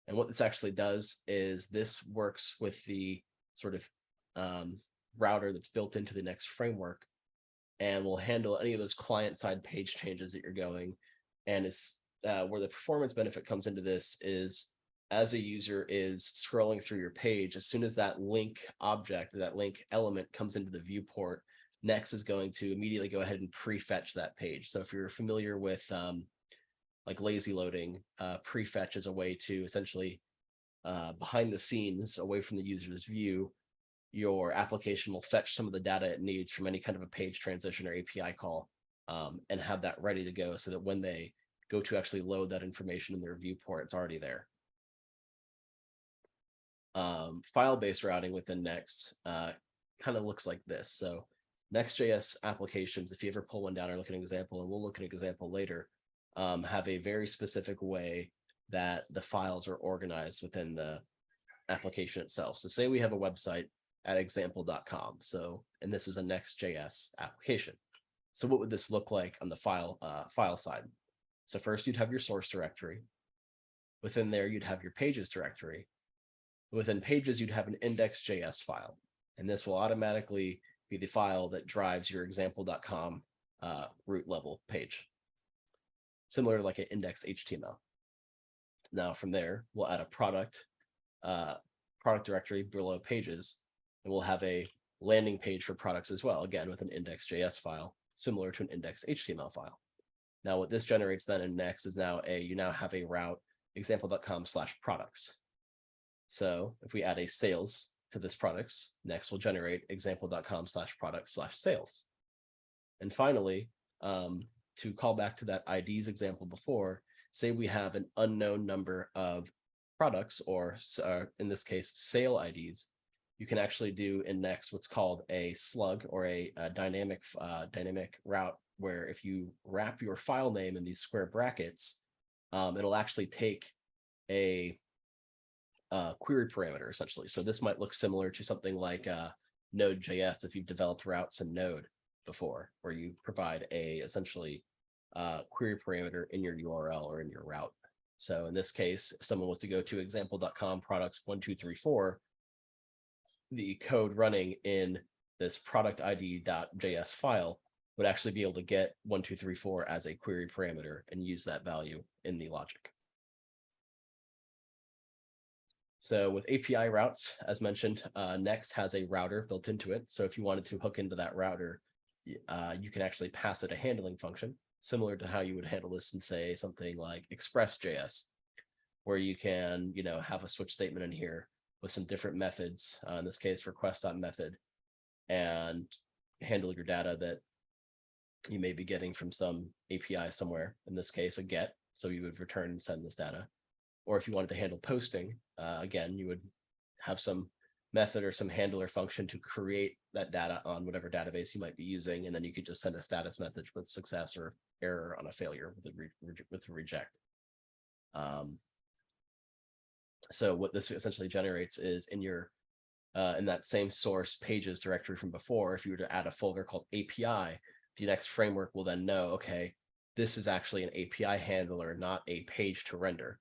And what this actually does is this works with the sort of router that's built into the Next framework, and will handle any of those client-side page changes that you're going. And it's where the performance benefit comes into this is, as a user is scrolling through your page, as soon as that link object, that link element comes into the viewport, Next is going to immediately go ahead and prefetch that page. So if you're familiar with like lazy loading, prefetch is a way to essentially behind the scenes, away from the user's view, your application will fetch some of the data it needs from any kind of a page transition or API call, and have that ready to go so that when they go to actually load that information in their viewport, it's already there. File-based routing within Next kind of looks like this. So Next.js applications, if you ever pull one down or look at an example, and we'll look at an example later, have a very specific way that the files are organized within the application itself. So say we have a website at example.com. So, and this is a Next.js application. So what would this look like on the file side? So first you'd have your source directory. Within there, you'd have your pages directory. Within pages, you'd have an index.js file. And this will automatically be the file that drives your example.com root level page, similar to like an index.html. Now from there, we'll add a product directory below pages, and we'll have a landing page for products as well, again with an index.js file, similar to an index.html file. Now what this generates then in Next is you now have a route example.com/products. So if we add a sales to this products, Next will generate example.com/products/sales. And finally, to call back to that IDs example before, say we have an unknown number of products, or in this case, sale IDs, you can actually do in Next what's called a slug, or a dynamic route, where if you wrap your file name in these square brackets, it'll actually take a query parameter essentially. So this might look similar to something like Node.js if you've developed routes in Node before, where you provide a essentially query parameter in your URL or in your route. So in this case, if someone was to go to example.com products 1234, the code running in this product ID.js file would actually be able to get 1234 as a query parameter and use that value in the logic. So with API routes, as mentioned, Next has a router built into it. So if you wanted to hook into that router, you can actually pass it a handling function, similar to how you would handle this in, say, something like Express.js, where you can, have a switch statement in here with some different methods, in this case, request.method, and handle your data that you may be getting from some API somewhere, in this case, a get. So you would return and send this data. Or if you wanted to handle posting, again, you would have some method or some handler function to create that data on whatever database you might be using, and then you could just send a status message with success or error on a failure with a reject. So what this essentially generates is in your in that same source pages directory from before, if you were to add a folder called API, the Next framework will then know, okay, this is actually an API handler, not a page to render.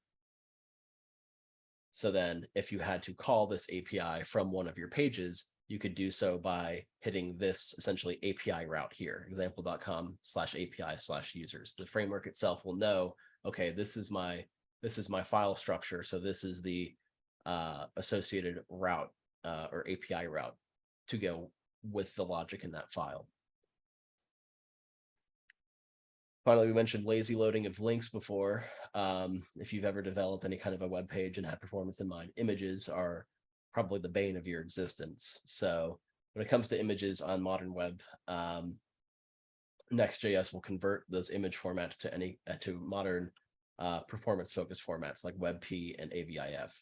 So then if you had to call this API from one of your pages, you could do so by hitting this essentially API route here, example.com/API/users. The framework itself will know, okay, this is my file structure. So this is the associated route or API route to go with the logic in that file. Finally, we mentioned lazy loading of links before. If you've ever developed any kind of a web page and had performance in mind, images are probably the bane of your existence. So when it comes to images on modern web, Next.js will convert those image formats to modern performance-focused formats like WebP and AVIF.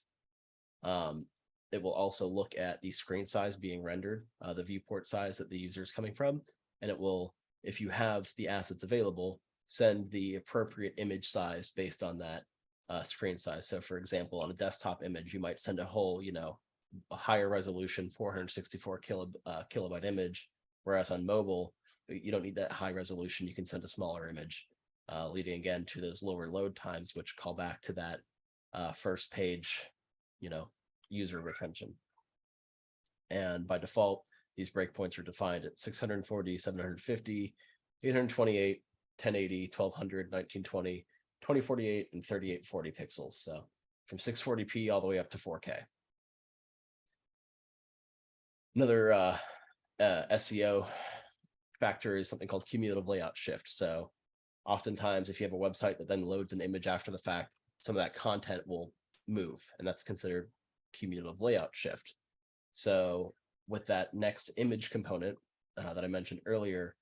It will also look at the screen size being rendered, the viewport size that the user is coming from, and it will, if you have the assets available, send the appropriate image size based on that screen size. So for example, on a desktop image, you might send a whole, a higher resolution 464 kilobyte image, whereas on mobile, you don't need that high resolution. You can send a smaller image, leading again to those lower load times, which call back to that first page, user retention. And by default, these breakpoints are defined at 640, 750, 828, 1080, 1200, 1920, 2048, and 3840 pixels. So from 640p all the way up to 4K. Another SEO factor is something called cumulative layout shift. So oftentimes, if you have a website that then loads an image after the fact, some of that content will move, and that's considered cumulative layout shift. So with that next image component that I mentioned earlier,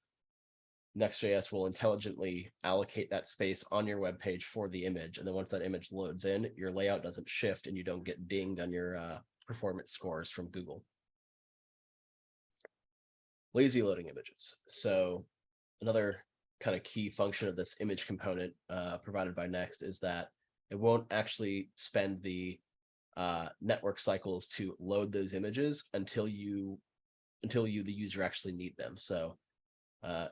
Next.js will intelligently allocate that space on your web page for the image. And then once that image loads in, your layout doesn't shift and you don't get dinged on your performance scores from Google. Lazy loading images. So another kind of key function of this image component provided by Next is that it won't actually spend the network cycles to load those images until you, the user, actually need them. So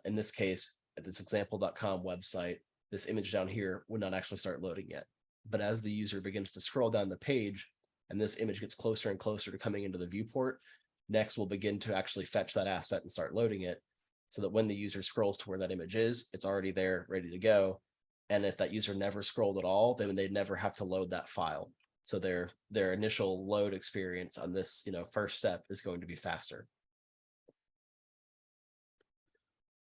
in this case, at this example.com website, this image down here would not actually start loading yet. But as the user begins to scroll down the page and this image gets closer and closer to coming into the viewport, Next will begin to actually fetch that asset and start loading it, so that when the user scrolls to where that image is, it's already there, ready to go. And if that user never scrolled at all, then they'd never have to load that file. So their initial load experience on this, first step is going to be faster.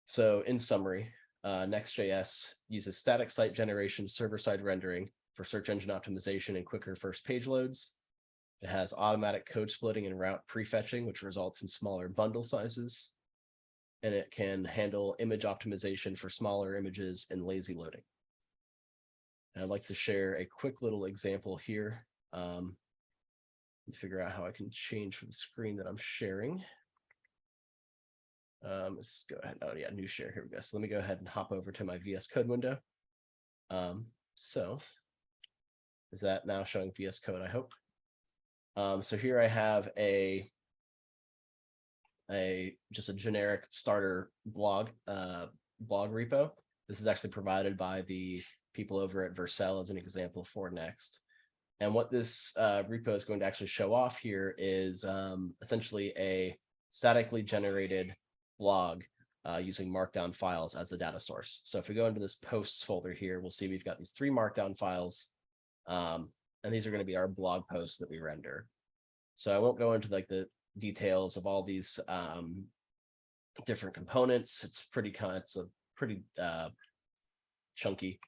So in summary, Next.js uses static site generation, server-side rendering for search engine optimization and quicker first page loads. It has automatic code splitting and route prefetching, which results in smaller bundle sizes. And it can handle image optimization for smaller images and lazy loading. And I'd like to share a quick little example here. Figure out how I can change the screen that I'm sharing. Let's go ahead. Oh yeah, new share. Here we go. So let me go ahead and hop over to my VS Code window. So is that now showing VS Code, I hope. So here I have just a generic starter blog repo. This is actually provided by the people over at Vercel as an example for Next. And what this repo is going to actually show off here is essentially a statically generated blog using markdown files as the data source. So if we go into this posts folder here, we'll see we've got these 3 markdown files. And these are going to be our blog posts that we render. So I won't go into like the details of all these different components. It's pretty chunky.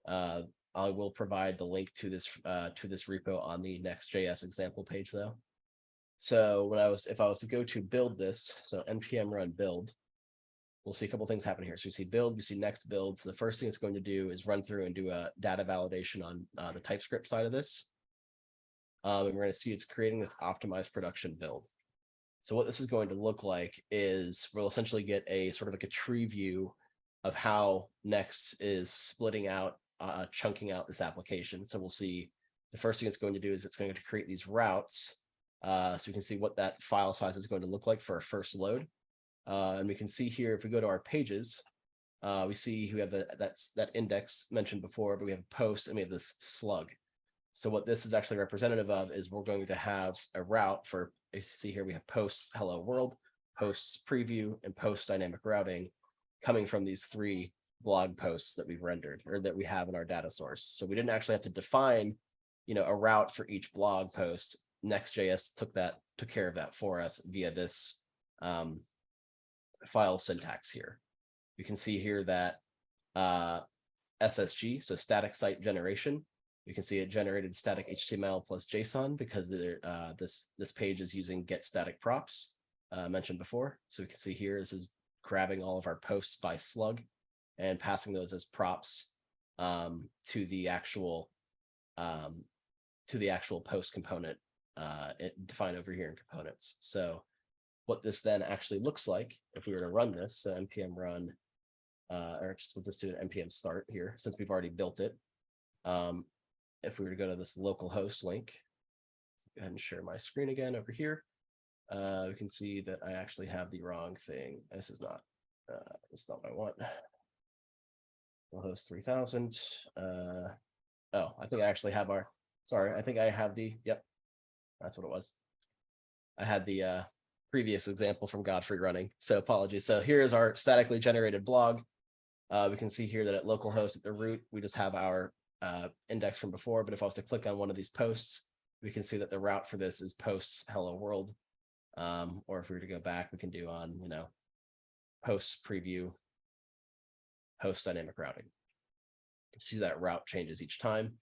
I will provide the link to this repo on the Next.js example page though. So if I was to go to build this, so npm run build, we'll see a couple things happen here. So we see build, we see next build. So the first thing it's going to do is run through and do a data validation on the TypeScript side of this. And we're going to see it's creating this optimized production build. So what this is going to look like is we'll essentially get a sort of like a tree view of how Next is splitting out, chunking out this application. So we'll see the first thing it's going to do is it's going to create these routes. So we can see what that file size is going to look like for our first load. And we can see here, if we go to our pages, we see we have that index mentioned before, but we have posts and we have this slug. So what this is actually representative of is we're going to have a route for, you see here, we have posts hello world, posts preview, and post dynamic routing coming from these 3 blog posts that we've rendered or that we have in our data source. So we didn't actually have to define, a route for each blog post. Next.js took care of that for us via this file syntax here. You can see here that SSG, so static site generation, you can see it generated static HTML plus JSON because this page is using get static props mentioned before. So we can see here this is grabbing all of our posts by slug and passing those as props to the actual post component defined over here in components. So what this then actually looks like if we were to run this, so npm run, we'll just do an npm start here since we've already built it. If we were to go to this localhost link, go ahead and share my screen again over here. We can see that I actually have the wrong thing. This is not, that's not what I want. Localhost 3000. Oh, I think I actually have I think I have yep, that's what it was. I had the previous example from Godfrey running, so apologies. So here is our statically generated blog. We can see here that at localhost at the root, we just have our index from before, but if I was to click on one of these posts, we can see that the route for this is posts hello world. Or if we were to go back, we can do on, posts preview, post dynamic routing. You see that route changes each time.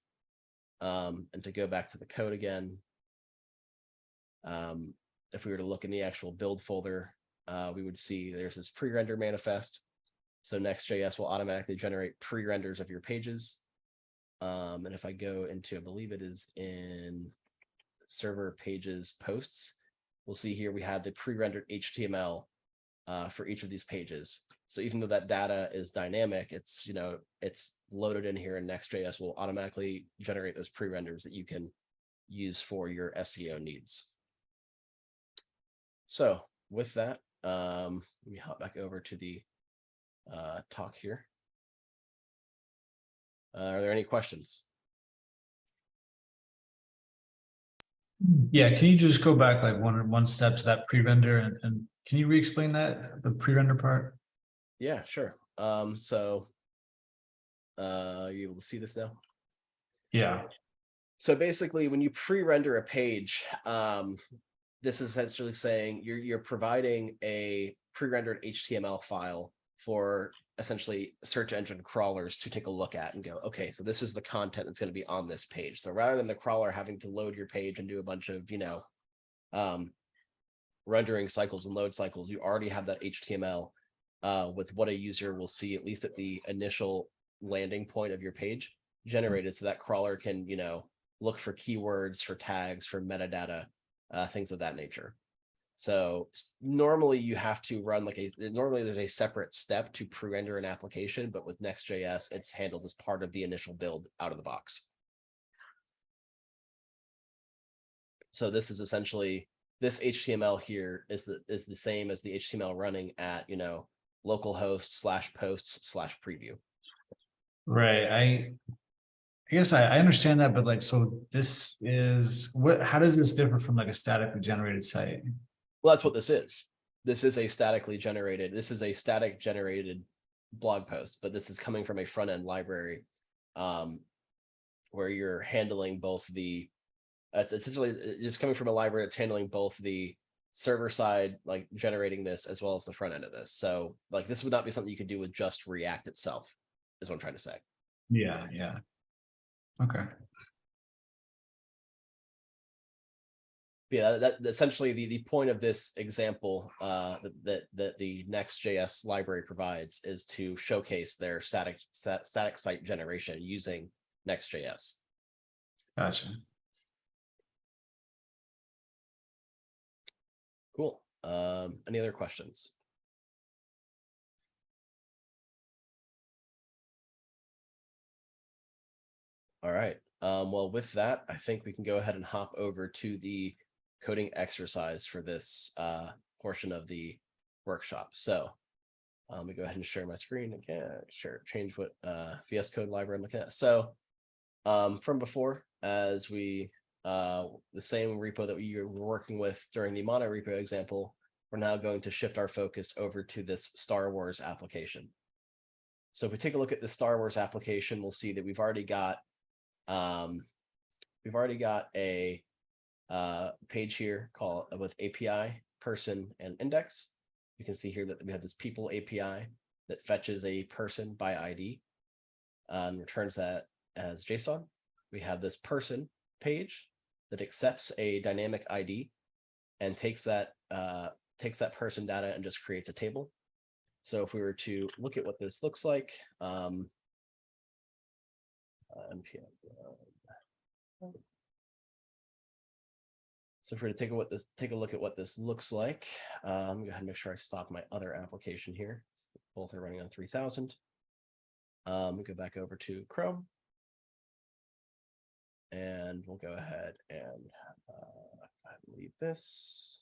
And to go back to the code again, if we were to look in the actual build folder, we would see there's this pre-render manifest. So Next.js will automatically generate pre-renders of your pages. And if I go into, I believe it is in server pages posts, we'll see here we have the pre-rendered HTML for each of these pages. So even though that data is dynamic, it's it's loaded in here, and Next.js will automatically generate those pre-renders that you can use for your SEO needs. So with that, let me hop back over to the talk here. Are there any questions? Yeah, can you just go back like one step to that pre-render and can you re-explain that, the pre-render part? Yeah, sure. So are you able to see this now? Yeah. So basically, when you pre-render a page, this is essentially saying you're providing a pre-rendered HTML file for essentially search engine crawlers to take a look at and go, okay, so this is the content that's going to be on this page. So rather than the crawler having to load your page and do a bunch of, rendering cycles and load cycles, you already have that HTML with what a user will see, at least at the initial landing point of your page, generated so that crawler can, look for keywords, for tags, for metadata, things of that nature. So normally you have to run normally there's a separate step to pre-render an application, but with Next.js, it's handled as part of the initial build out of the box. So this is essentially, this HTML here is the same as the HTML running at, localhost /posts/preview. Right. I guess I understand that, but so this is how does this differ from like a statically generated site? Well, that's what this is. This is a static generated blog post, but this is coming from a front end library where you're handling both the, it's coming from a library that's handling both the server side, like generating this, as well as the front end of this. So this would not be something you could do with just React itself, is what I'm trying to say. Yeah. Okay. Yeah, that essentially the point of this example that the Next.js library provides is to showcase their static site generation using Next.js. Gotcha. Cool. Any other questions? All right. Well, with that, I think we can go ahead and hop over to the coding exercise for this portion of the workshop. So let me go ahead and share my screen again. Change what VS Code library I'm looking at. So from before, as we the same repo that we were working with during the monorepo example, we're now going to shift our focus over to this Star Wars application. So if we take a look at the Star Wars application, we'll see that we've already got a page here called with API, person, and index. You can see here that we have this people API that fetches a person by ID and returns that as JSON. We have this person page that accepts a dynamic ID and takes that person data and just creates a table. So if we were to look at what this looks like, npm. So if we're to take a look at what this looks like, let me go ahead and make sure I stop my other application here. Both are running on 3000. We go back over to Chrome, and we'll go ahead and leave this.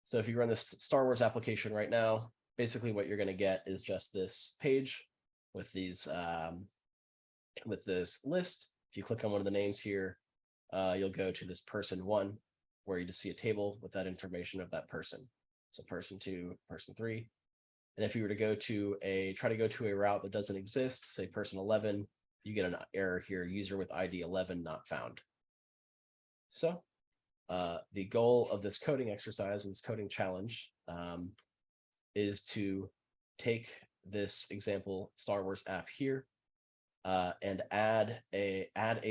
So if you run this Star Wars application right now, basically what you're going to get is just this page with these with this list. If you click on one of the names here, you'll go to this person 1, where you just see a table with that information of that person. So person 2, person 3. And if you were to try to go to a route that doesn't exist, say person 11, you get an error here, user with ID 11 not found. So the goal of this coding exercise, this coding challenge, is to take this example Star Wars app here and add a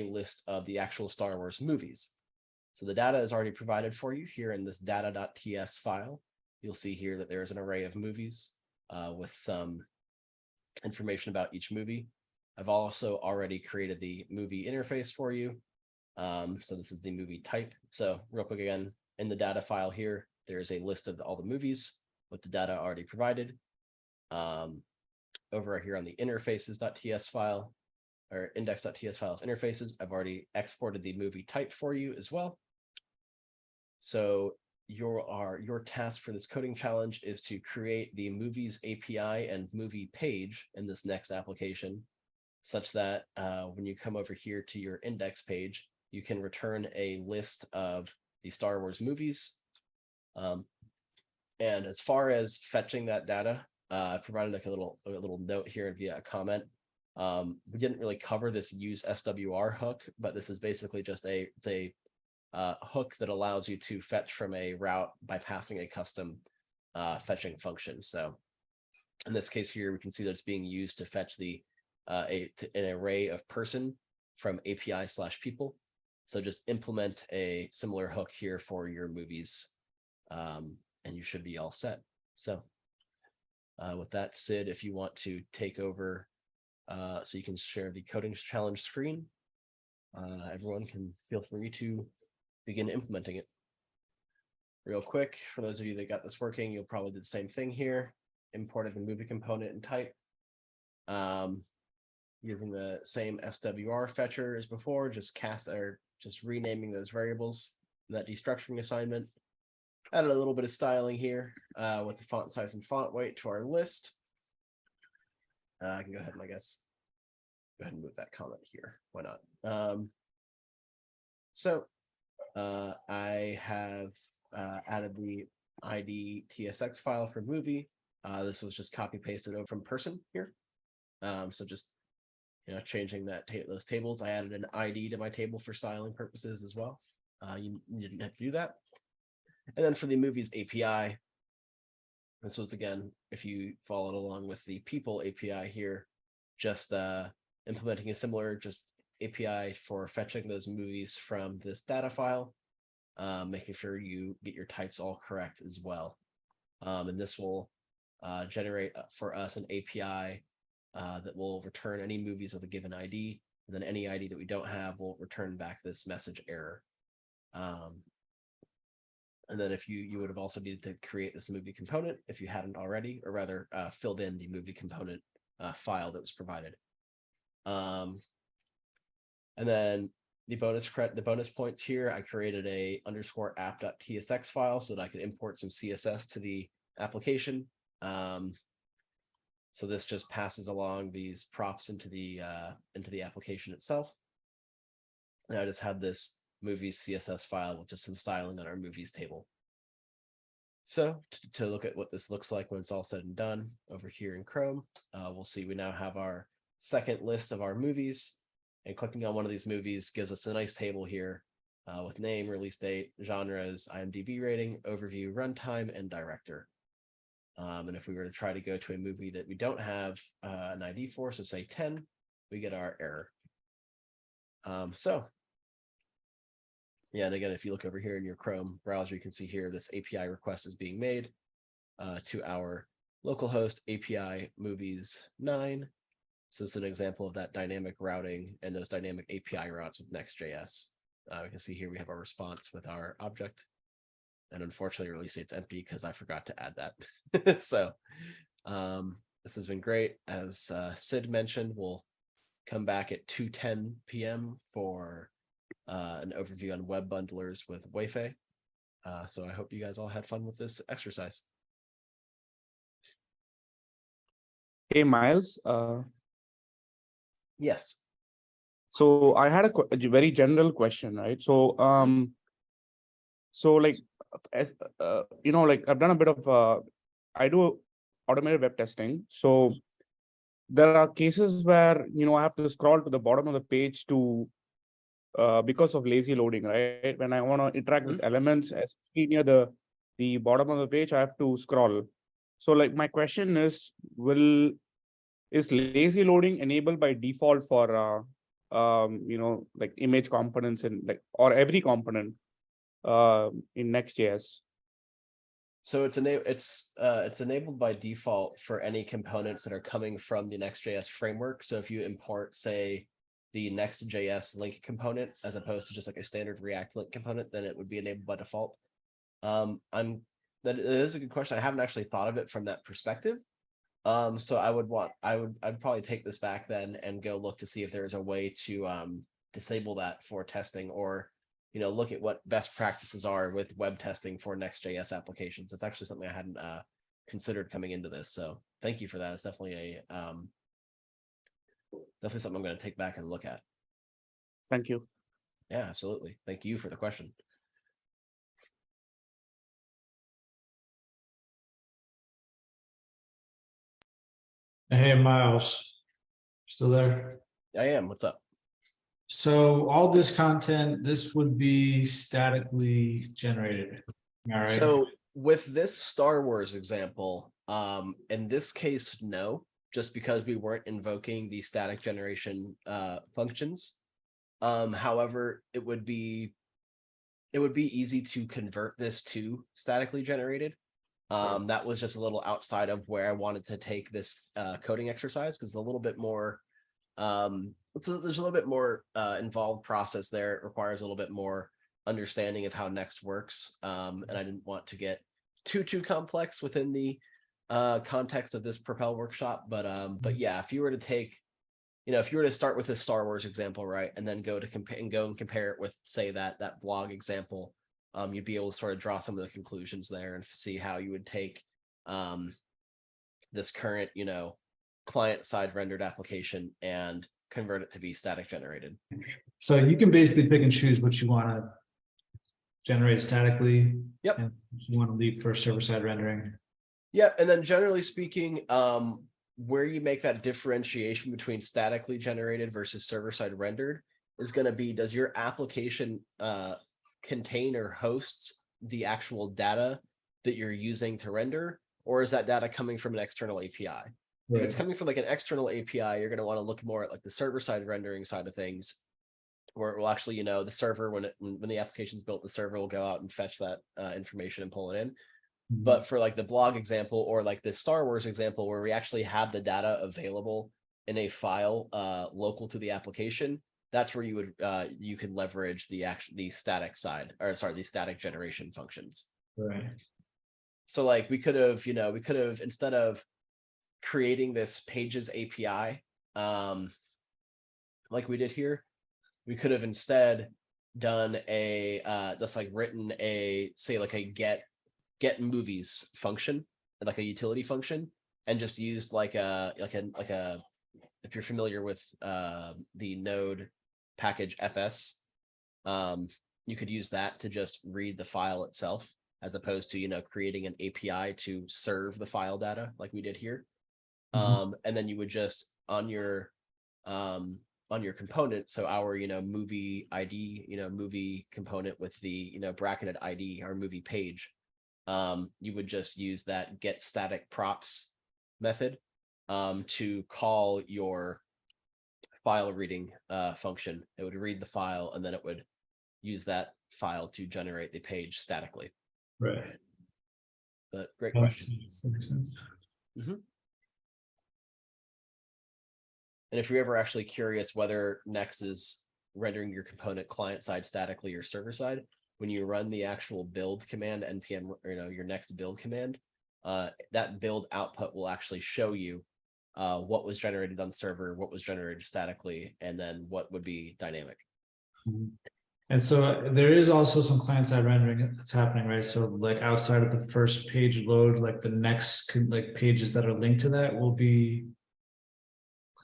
list of the actual Star Wars movies. So the data is already provided for you here in this data.ts file. You'll see here that there is an array of movies with some information about each movie. I've also already created the movie interface for you. So this is the movie type. So real quick again, in the data file here, there's a list of all the movies with the data already provided. Over here on the interfaces.ts file, or index.ts file of interfaces, I've already exported the movie type for you as well. So your task for this coding challenge is to create the movies API and movie page in this next application, such that when you come over here to your index page, you can return a list of the Star Wars movies. And as far as fetching that data, I provided like a little note here via a comment. We didn't really cover this use SWR hook, but this is basically just a hook that allows you to fetch from a route by passing a custom fetching function. So in this case here, we can see that it's being used to fetch an array of person from API/people. So just implement a similar hook here for your movies, and you should be all set. So with that, Sid, if you want to take over, so you can share the coding challenge screen, everyone can feel free to begin implementing it. Real quick, for those of you that got this working, you'll probably do the same thing here. Imported the movie component and type. Using the same SWR fetcher as before, just renaming those variables in that destructuring assignment. Added a little bit of styling here with the font size and font weight to our list. I can go ahead and go ahead and move that comment here. Why not? So I have added the ID TSX file for movie. This was just copy pasted over from person here. So just changing those tables. I added an ID to my table for styling purposes as well. You didn't have to do that. And then for the movies API, this was again, if you followed along with the people API here, just implementing a similar just API for fetching those movies from this data file, making sure you get your types all correct as well. And this will generate for us an API that will return any movies with a given ID, and then any ID that we don't have will return back this message error. And then if you would have also needed to create this movie component if you hadn't already, or rather filled in the movie component file that was provided. And then the bonus points here, I created a _app.tsx file so that I could import some CSS to the application. So this just passes along these props into the application itself. And I just had this movies CSS file with just some styling on our movies table. So to look at what this looks like when it's all said and done over here in Chrome, we'll see we now have our second list of our movies, and clicking on one of these movies gives us a nice table here with name, release date, genres, IMDb rating, overview, runtime, and director. And if we were to try to go to a movie that we don't have an ID for, so say 10, we get our error. Yeah, and again, if you look over here in your Chrome browser, you can see here this API request is being made to our localhost API movies 9. So this is an example of that dynamic routing and those dynamic API routes with Next.js. We can see here we have our response with our object. And unfortunately, release date's empty because I forgot to add that. So this has been great. As Sid mentioned, we'll come back at 2:10 p.m. for an overview on web bundlers with Wayfay. So I hope you guys all had fun with this exercise. Hey, Myles. Yes. So I had a very general question, right? So, like, as like I've done a bit of, I do automated web testing. So there are cases where, I have to scroll to the bottom of the page to, because of lazy loading, right? When I want to interact with elements, especially near the bottom of the page, I have to scroll. So like my question is, is lazy loading enabled by default for, like image components and or every component in Next.js? So it's enabled by default for any components that are coming from the Next.js framework. So if you import, say, the Next.js link component as opposed to just like a standard React link component, then it would be enabled by default. That is a good question. I haven't actually thought of it from that perspective. So I'd probably take this back then and go look to see if there's a way to disable that for testing, or look at what best practices are with web testing for Next.js applications. It's actually something I hadn't considered coming into this. So thank you for that. It's definitely definitely something I'm going to take back and look at. Thank you. Yeah, absolutely. Thank you for the question. Hey, Myles, still there? I am. What's up? So all this content, this would be statically generated. All right. So with this Star Wars example, in this case, no, just because we weren't invoking the static generation functions. However, it would be easy to convert this to statically generated. That was just a little outside of where I wanted to take this coding exercise, because a little bit more there's a little bit more involved process there. It requires a little bit more understanding of how Next works, and I didn't want to get too complex within the context of this Propel workshop. But yeah, if you were to take, if you were to start with the Star Wars example, right, and then go and compare it with, say, that blog example, you'd be able to sort of draw some of the conclusions there and see how you would take this current, client-side rendered application and convert it to be static generated. So you can basically pick and choose what you want to generate statically. Yep. And what you want to leave for server-side rendering. Yep. And then generally speaking, where you make that differentiation between statically generated versus server-side rendered is going to be, does your application contain or hosts the actual data that you're using to render, or is that data coming from an external API? If it's coming from like an external API, you're going to want to look more at like the server-side rendering side of things, where it will actually, the server, when the application's built, the server will go out and fetch that information and pull it in. Mm-hmm. But for like the blog example, or like the Star Wars example, where we actually have the data available in a file local to the application, that's where you could leverage the static side, or sorry, the static generation functions. Right. So like we could have, instead of creating this pages API, like we did here, we could have instead done written a, say, like a get movies function, like a utility function, and just used like a if you're familiar with the node package fs, you could use that to just read the file itself, as opposed to creating an API to serve the file data like we did here. And then you would just on your component, so our movie ID, movie component with the bracketed ID, our movie page, you would just use that get static props method to call your file reading function. It would read the file, and then it would use that file to generate the page statically. Right. But great question. That makes sense. And if you're ever actually curious whether Next is rendering your component client side statically or server side, when you run the actual build command, npm, your Next build command, that build output will actually show you what was generated on server, what was generated statically, and then what would be dynamic. And so there is also some client side rendering that's happening, right? So like outside of the first page load, like the next pages that are linked to that will be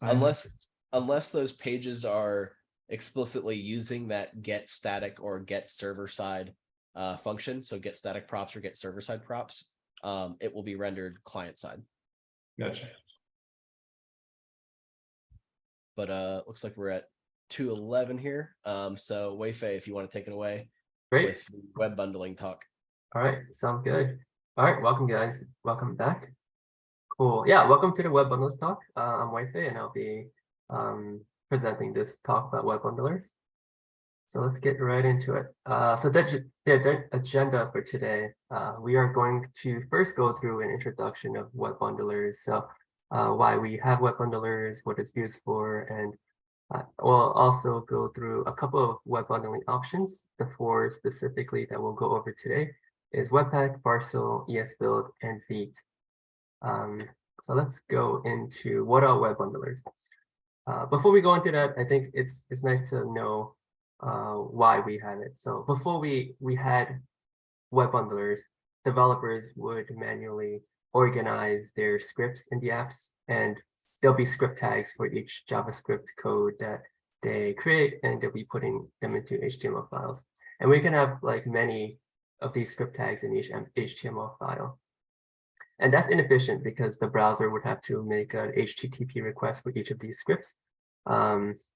unless those pages are explicitly using that get static or get server side function. So get static props or get server side props, it will be rendered client side. Gotcha. But looks like we're at 2:11 here. So Wei-Fei, if you want to take it away. Great. With web bundling talk. All right, sounds good. All right, welcome guys. Welcome back. Cool. Yeah, welcome to the Web Bundlers talk. I'm Wei-Fei, and I'll be presenting this talk about web bundlers. So let's get right into it. So the agenda for today, we are going to first go through an introduction of web bundlers. So why we have web bundlers, what it's used for, and we'll also go through a couple of web bundling options. The four specifically that we'll go over today is Webpack, Parcel, ESBuild, and Vite. So let's go into what are web bundlers. Before we go into that, I think it's nice to know why we have it. So before we had web bundlers, developers would manually organize their scripts in the apps, and there'll be script tags for each JavaScript code that they create, and they'll be putting them into HTML files. And we can have like many of these script tags in each HTML file. And that's inefficient because the browser would have to make an HTTP request for each of these scripts,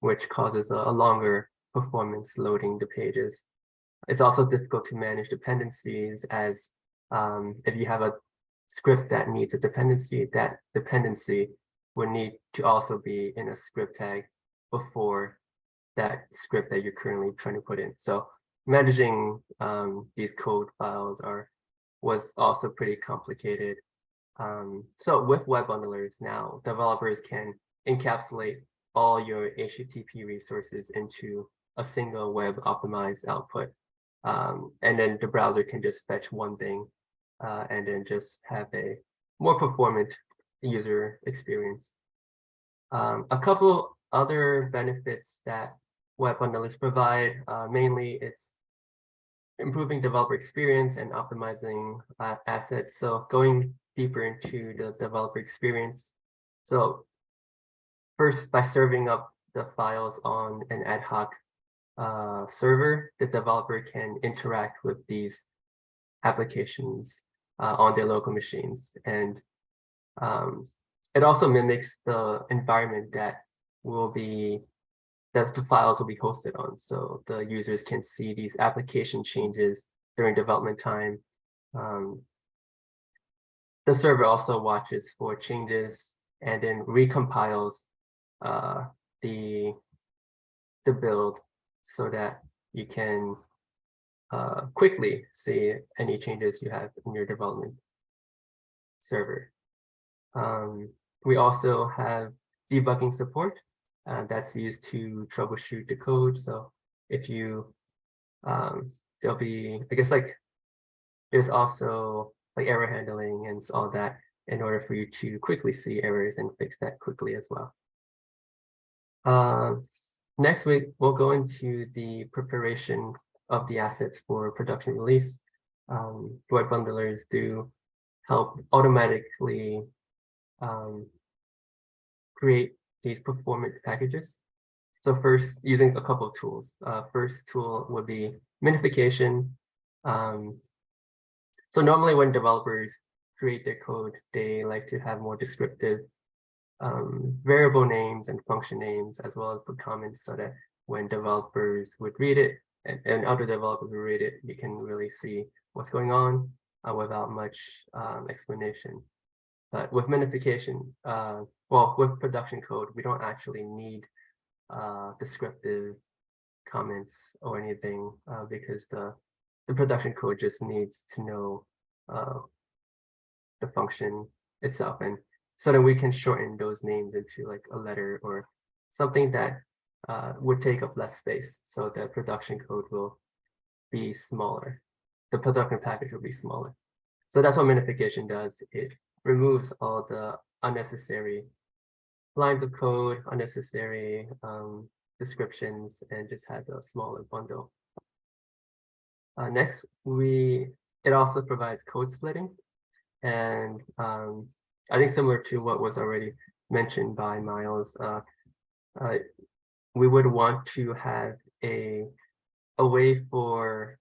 which causes a longer performance loading the pages. It's also difficult to manage dependencies, as if you have a script that needs a dependency, that dependency would need to also be in a script tag before that script that you're currently trying to put in. So managing these code files was also pretty complicated. So with web bundlers now, developers can encapsulate all your HTTP resources into a single web optimized output. And then the browser can just fetch one thing and then just have a more performant user experience. A couple other benefits that web bundlers provide, mainly it's improving developer experience and optimizing assets. So going deeper into the developer experience. So first, by serving up the files on an ad hoc server, the developer can interact with these applications on their local machines. And it also mimics the environment that the files will be hosted on. So the users can see these application changes during development time. The server also watches for changes and then recompiles the build so that you can quickly see any changes you have in your development server. We also have debugging support that's used to troubleshoot the code. So if you, there'll be, I guess, like there's also like error handling and all that in order for you to quickly see errors and fix that quickly as well. Next week, we'll go into the preparation of the assets for production release. Web bundlers do help automatically create these performant packages. So first, using a couple of tools. First tool would be minification. So normally when developers create their code, they like to have more descriptive variable names and function names, as well as put comments so that when developers would read it and other developers would read it, you can really see what's going on without much explanation. But with minification, well, with production code, we don't actually need descriptive comments or anything because the production code just needs to know the function itself, and so that we can shorten those names into like a letter or something that would take up less space, so the production code will be smaller. The production package will be smaller. So that's what minification does. It removes all the unnecessary lines of code, unnecessary descriptions, and just has a smaller bundle. Next, it also provides code splitting. And I think similar to what was already mentioned by Myles, we would want to have a way for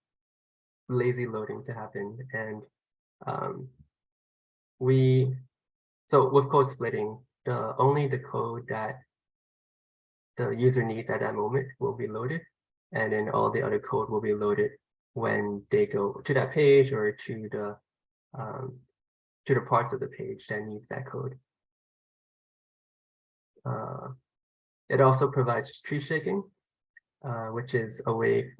lazy loading to happen. And so with code splitting, only the code that the user needs at that moment will be loaded, and then all the other code will be loaded when they go to that page or to the parts of the page that need that code. It also provides tree shaking, which is a way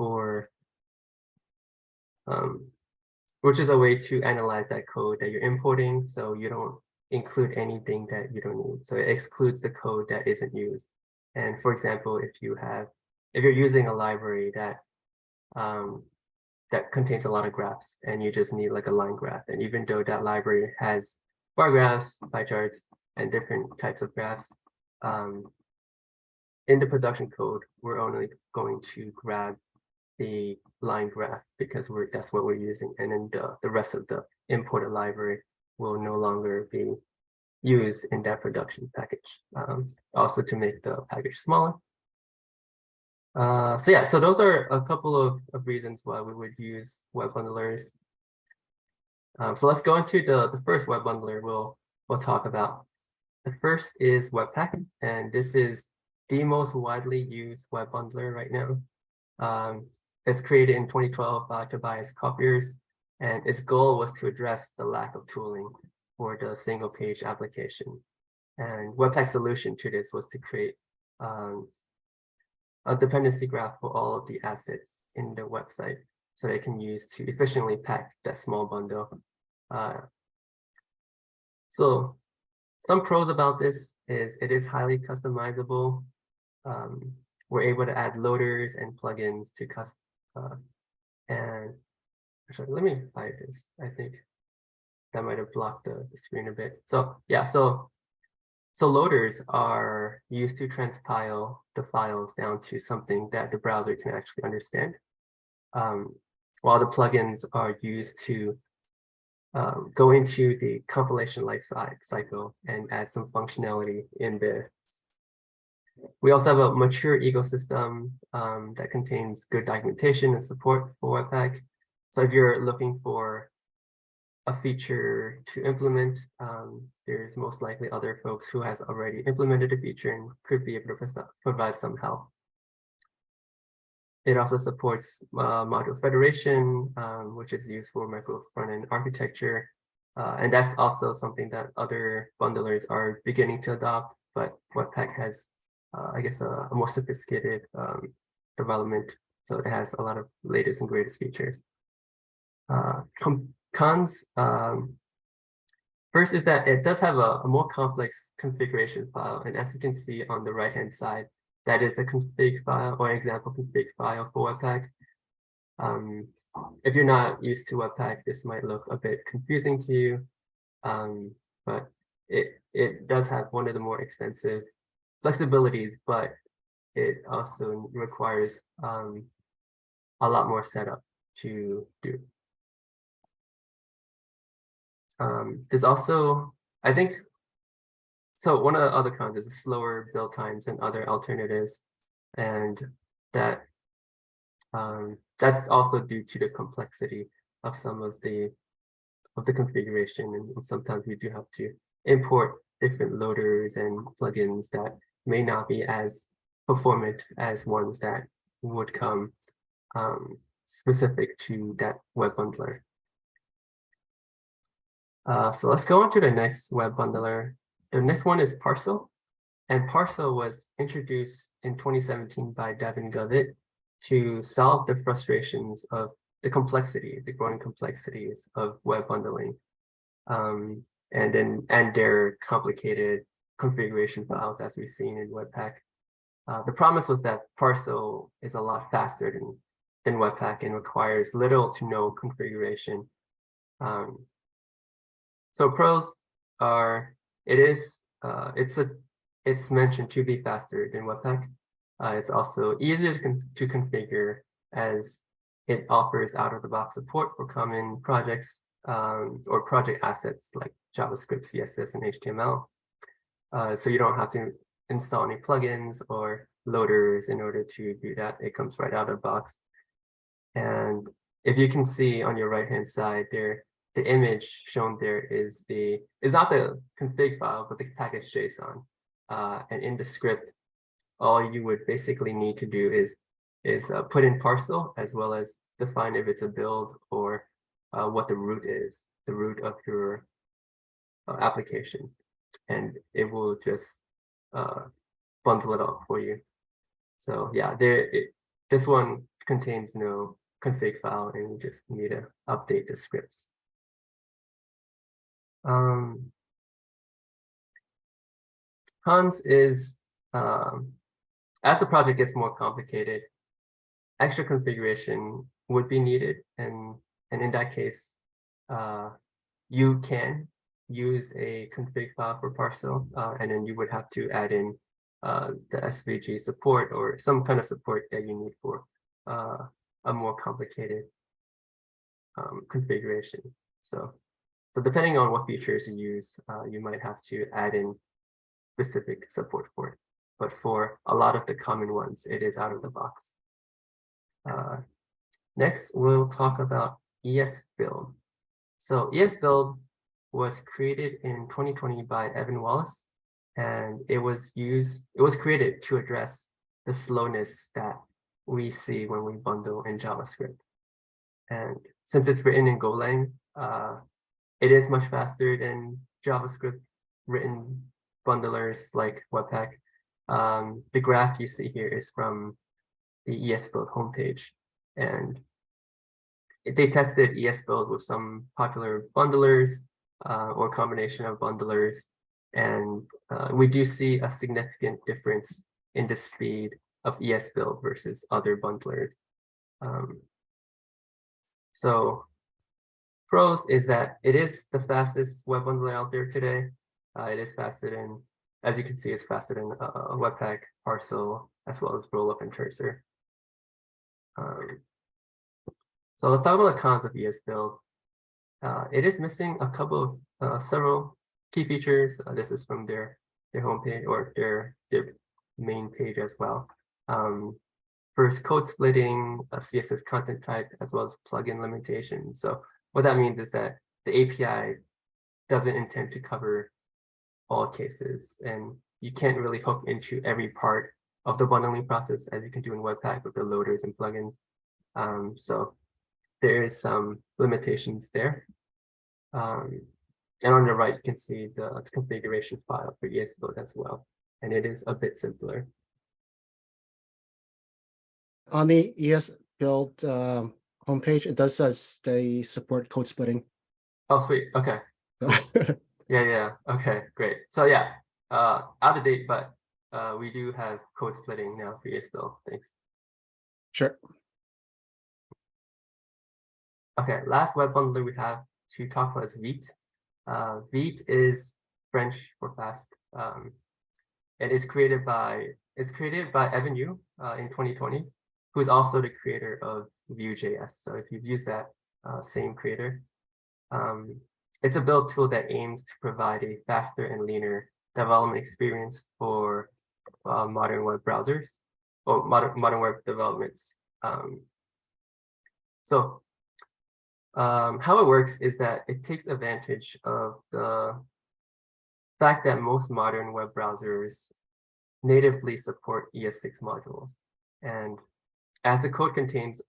to analyze that code that you're importing, so you don't include anything that you don't need. So it excludes the code that isn't used. And for example, if you're using a library that contains a lot of graphs and you just need like a line graph, and even though that library has bar graphs, pie charts, and different types of graphs, in the production code, we're only going to grab the line graph because that's what we're using, and then the rest of the imported library will no longer be used in that production package. Also to make the package smaller. So yeah, so those are a couple of reasons why we would use web bundlers. So let's go into the first web bundler we'll talk about. The first is Webpack, and this is the most widely used web bundler right now. It's created in 2012 by Tobias Copiers, and its goal was to address the lack of tooling for the single page application. And Webpack's solution to this was to create a dependency graph for all of the assets in the website, so they can use to efficiently pack that small bundle. So some pros about this is it is highly customizable. We're able to add loaders and plugins to and actually, let me hide this. I think that might have blocked the screen a bit. So yeah, so loaders are used to transpile the files down to something that the browser can actually understand, while the plugins are used to go into the compilation life cycle and add some functionality in there. We also have a mature ecosystem that contains good documentation and support for Webpack. So if you're looking for a feature to implement, there's most likely other folks who has already implemented a feature and could be able to provide some help. It also supports module federation, which is used for micro front-end architecture. And that's also something that other bundlers are beginning to adopt, but Webpack has, I guess, a more sophisticated development. So it has a lot of latest and greatest features. Cons, first is that it does have a more complex configuration file. And as you can see on the right-hand side, that is the config file or example config file for Webpack. If you're not used to Webpack, this might look a bit confusing to you, but it does have one of the more extensive flexibilities, but it also requires a lot more setup to do. There's also, I think, so one of the other cons is slower build times and other alternatives, and that's also due to the complexity of some of the configuration, and sometimes we do have to import different loaders and plugins that may not be as performant as ones that would come specific to that web bundler. So let's go on to the next web bundler. The next one is Parcel. And Parcel was introduced in 2017 by Devin Govett to solve the frustrations of the growing complexities of web bundling, and their complicated configuration files, as we've seen in Webpack. The promise was that Parcel is a lot faster than Webpack and requires little to no configuration. So pros are, it's mentioned to be faster than Webpack. It's also easier to configure, as it offers out-of-the-box support for common projects or project assets like JavaScript, CSS, and HTML. So you don't have to install any plugins or loaders in order to do that. It comes right out of the box. And if you can see on your right-hand side there, the image shown there is not the config file, but the package JSON. And in the script, all you would basically need to do is put in Parcel, as well as define if it's a build or what the root is, the root of your application, and it will just bundle it up for you. So yeah, this one contains no config file, and you just need to update the scripts. Cons is, as the project gets more complicated, extra configuration would be needed, and in that case, you can use a config file for Parcel, and then you would have to add in the SVG support or some kind of support that you need for a more complicated configuration. So depending on what features you use, you might have to add in specific support for it. But for a lot of the common ones, it is out of the box. Next, we'll talk about ESBuild. So ESBuild was created in 2020 by Evan Wallace, and it was created to address the slowness that we see when we bundle in JavaScript. And since it's written in Golang, it is much faster than JavaScript written bundlers like Webpack. The graph you see here is from the ESBuild homepage, and they tested ESBuild with some popular bundlers or combination of bundlers, and we do see a significant difference in the speed of ESBuild versus other bundlers. So pros is that it is the fastest web bundler out there today. It is faster than, as you can see, it's faster than Webpack, Parcel, as well as Rollup and Cursor. So let's talk about the cons of ESBuild. It is missing a couple of several key features. This is from their homepage or their main page as well. First, code splitting, CSS content type, as well as plugin limitations. So what that means is that the API doesn't intend to cover all cases, and you can't really hook into every part of the bundling process as you can do in Webpack with the loaders and plugins. So there is some limitations there. And on the right, you can see the configuration file for ESBuild as well, and it is a bit simpler. On the ESBuild homepage, it does says they support code splitting. Oh, sweet. Okay. Yeah. Okay, great. So yeah, out of date, but we do have code splitting now for ESBuild. Thanks. Sure. Okay, last web bundler we have to talk about is Vite. Vite is French for fast. It is created by Evan You in 2020, who is also the creator of Vue.js. So if you've used that same creator, it's a build tool that aims to provide a faster and leaner development experience for modern web browsers or modern web developments. How it works is that it takes advantage of the fact that most modern web browsers natively support ES6 modules. And as the code contains,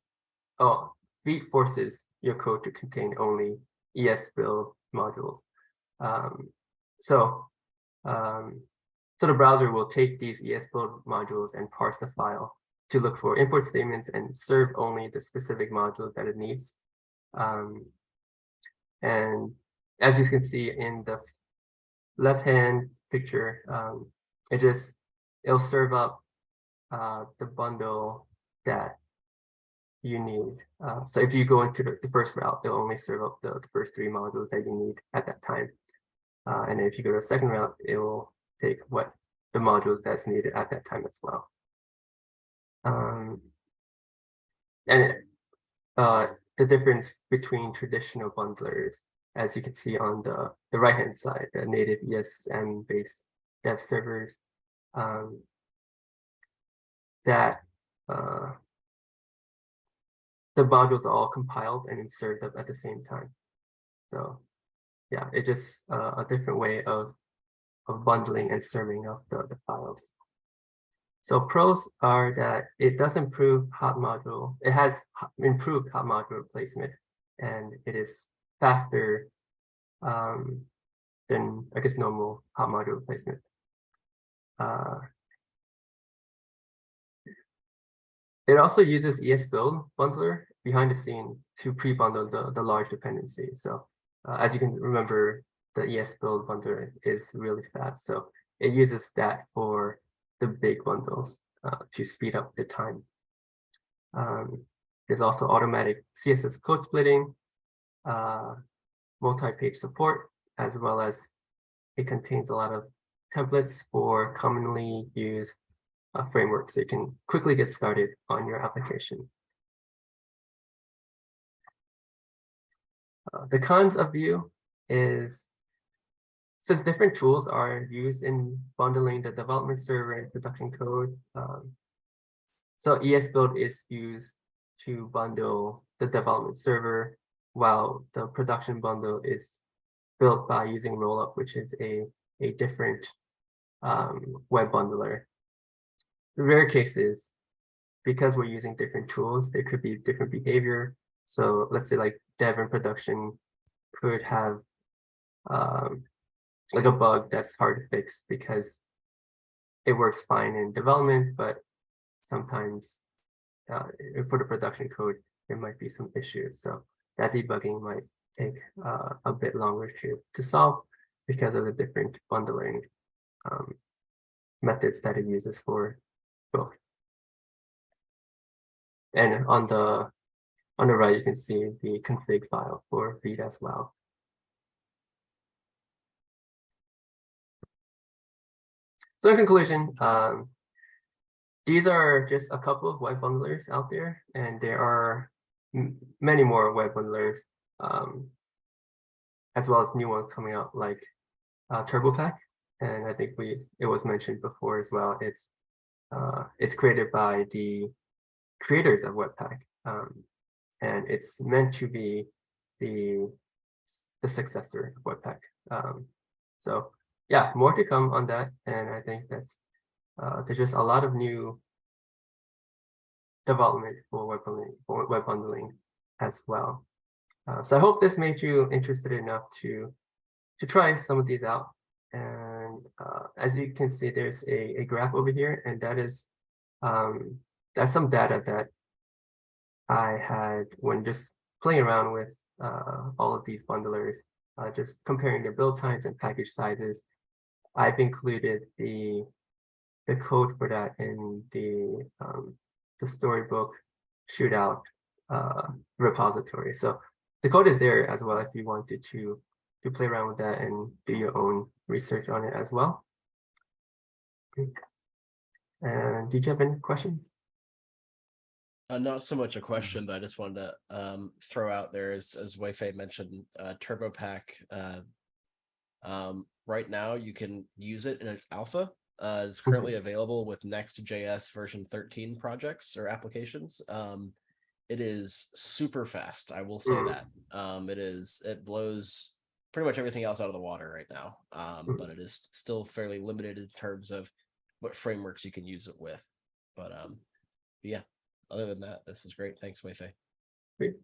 Vite forces your code to contain only ES-build modules. So the browser will take these ES-build modules and parse the file to look for import statements and serve only the specific modules that it needs. And as you can see in the left-hand picture, it'll serve up the bundle that you need. So if you go into the first route, it'll only serve up the first 3 modules that you need at that time. And if you go to the second route, it will take what the modules that's needed at that time as well. The difference between traditional bundlers, as you can see on the right-hand side, the native ESM-based dev servers, that the modules are all compiled and inserted at the same time. So yeah, it's just a different way of bundling and serving up the files. So pros are that it does improve hot module. It has improved hot module replacement, and it is faster than, I guess, normal hot module replacement. It also uses ES-build bundler behind the scene to pre-bundle the large dependency. So as you can remember, the ES-build bundler is really fast. So it uses that for the big bundles to speed up the time. There's also automatic CSS code splitting, multi-page support, as well as it contains a lot of templates for commonly used frameworks, so you can quickly get started on your application. The cons of Vue is, since different tools are used in bundling the development server and production code, so ES-build is used to bundle the development server, while the production bundle is built by using Rollup, which is a different web bundler. The rare cases, because we're using different tools, there could be different behavior. So let's say like dev and production could have like a bug that's hard to fix because it works fine in development, but sometimes for the production code, there might be some issues. So that debugging might take a bit longer to solve because of the different bundling methods that it uses for both. And on the right, you can see the config file for Vite as well. So in conclusion, these are just a couple of web bundlers out there, and there are many more web bundlers, as well as new ones coming out like TurboPack. And I think it was mentioned before as well. It's created by the creators of Webpack, and it's meant to be the successor of Webpack. So yeah, more to come on that, and I think that's there's just a lot of new development for web bundling as well. So I hope this made you interested enough to try some of these out. And as you can see, there's a graph over here, and that is that's some data that I had when just playing around with all of these bundlers, just comparing their build times and package sizes. I've included the code for that in the storybook shootout repository. So the code is there as well if you wanted to play around with that and do your own research on it as well. And did you have any questions? Not so much a question, but I just wanted to throw out there, as Wei-Fei mentioned, TurboPack. Right now, you can use it in its alpha. It's currently available with Next.js version 13 projects or applications. It is super fast, I will say that. It blows pretty much everything else out of the water right now. But it is still fairly limited in terms of what frameworks you can use it with. But yeah, other than that, this was great. Thanks, Wei-Fei. Great.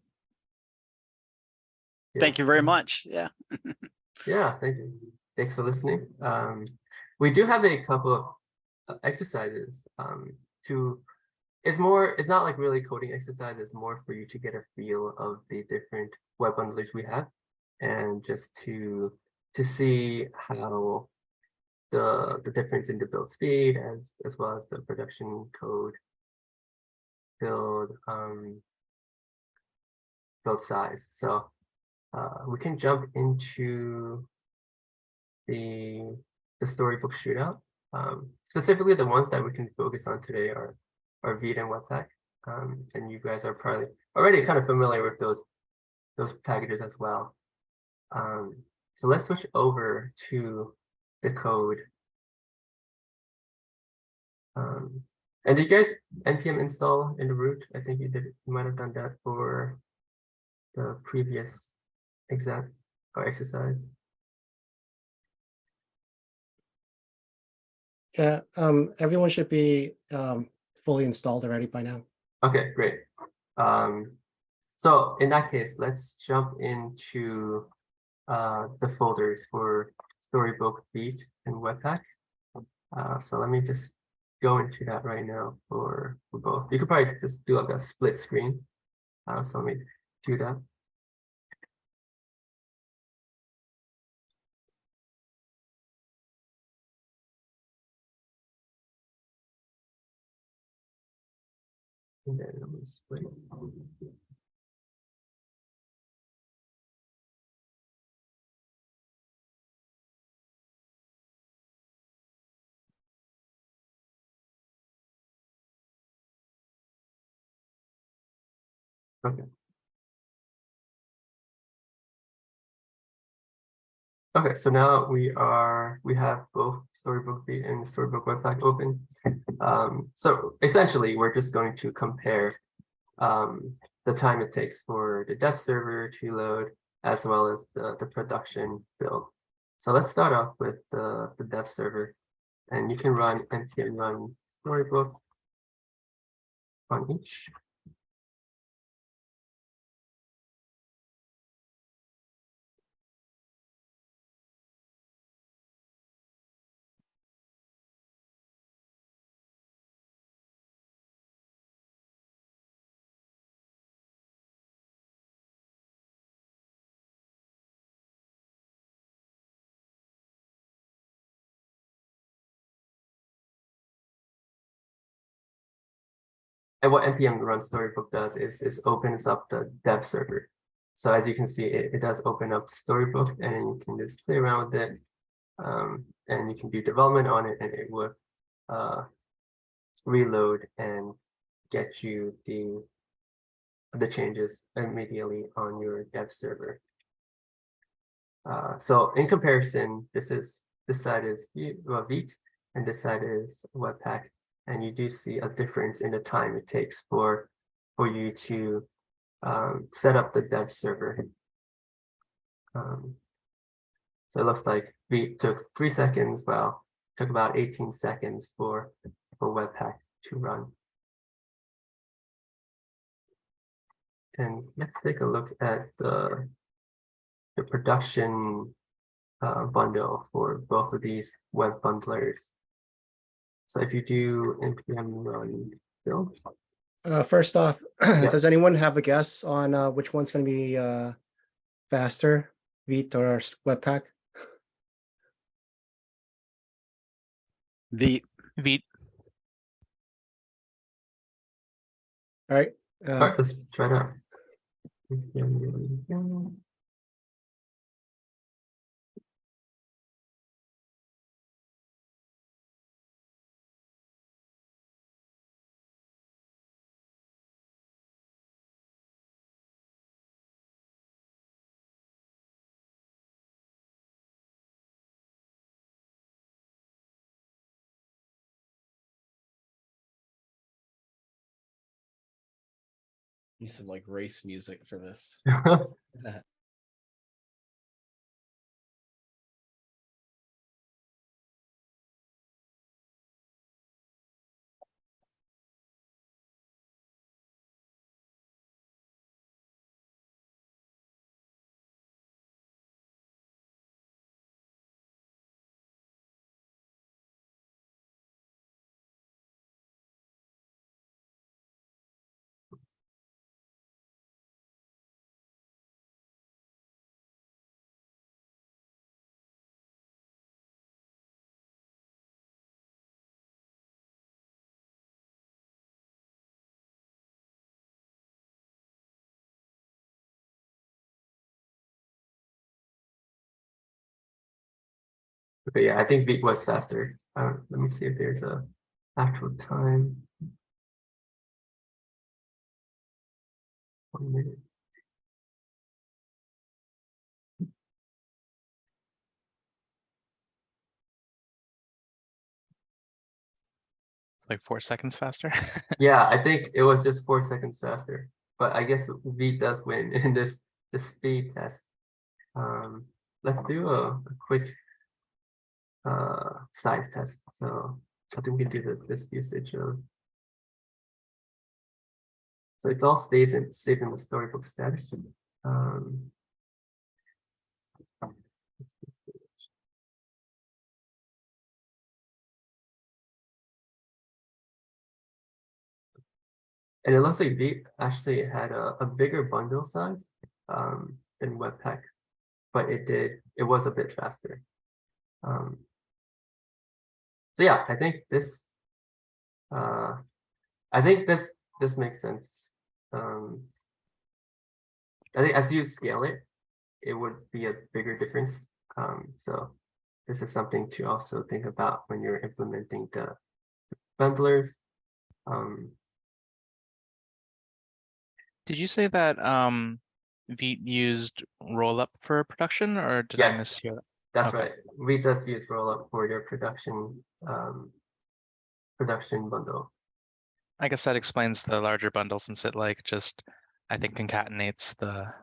Thank you very much. Yeah. Yeah, thank you. Thanks for listening. We do have a couple of exercises it's not like really coding exercise, it's more for you to get a feel of the different web bundlers we have, and just to see how the difference in the build speed as well as the production code build size. So we can jump into the storybook shootout. Specifically, the ones that we can focus on today are Vite and Webpack, and you guys are probably already kind of familiar with those packages as well. So let's switch over to the code. And did you guys npm install in the root? I think you did. You might have done that for the previous exam or exercise. Yeah, everyone should be fully installed already by now. Okay, great. So in that case, let's jump into the folders for Storybook, Vite, and Webpack. So let me just go into that right now for both. You could probably just do like a split screen. So let me do that. And then I'm gonna split. Okay. Okay, so now we have both Storybook Vite and Storybook Webpack open. So essentially, we're just going to compare the time it takes for the dev server to load, as well as the production build. So let's start off with the dev server, and you can run npm run Storybook on each. And what npm run Storybook does is opens up the dev server. So as you can see, it does open up the Storybook, and then you can just play around with it, and you can do development on it, and it would reload and get you the changes immediately on your dev server. So in comparison, this side is Vite, and this side is Webpack. And you do see a difference in the time it takes for you to set up the dev server. So it looks like Vite took 3 seconds, while it took about 18 seconds for Webpack to run. And let's take a look at the production bundle for both of these web bundlers. So if you do npm run build. First off, Yeah. does anyone have a guess on which one's going to be faster, Vite or Webpack? Vite. All right. All right, let's try it out. Use some like race music for this. Okay, yeah, I think Vite was faster. Let me see if there's a actual time. 1 minute. It's like 4 seconds faster. Yeah, I think it was just 4 seconds faster. But I guess Vite does win in this speed test. Let's do a quick size test. So I think we can do this usage of. So it's all saved in the storybook status. And it looks like Vite actually had a bigger bundle size than Webpack, but it was a bit faster. So yeah, I think this makes sense. I think as you scale it, it would be a bigger difference. So this is something to also think about when you're implementing the bundlers. Did you say that Vite used rollup for production, or did I Yes, mishear that? that's Okay. right. Vite does use rollup for your production bundle. I guess that explains the larger bundle, since it like just, I think, concatenates the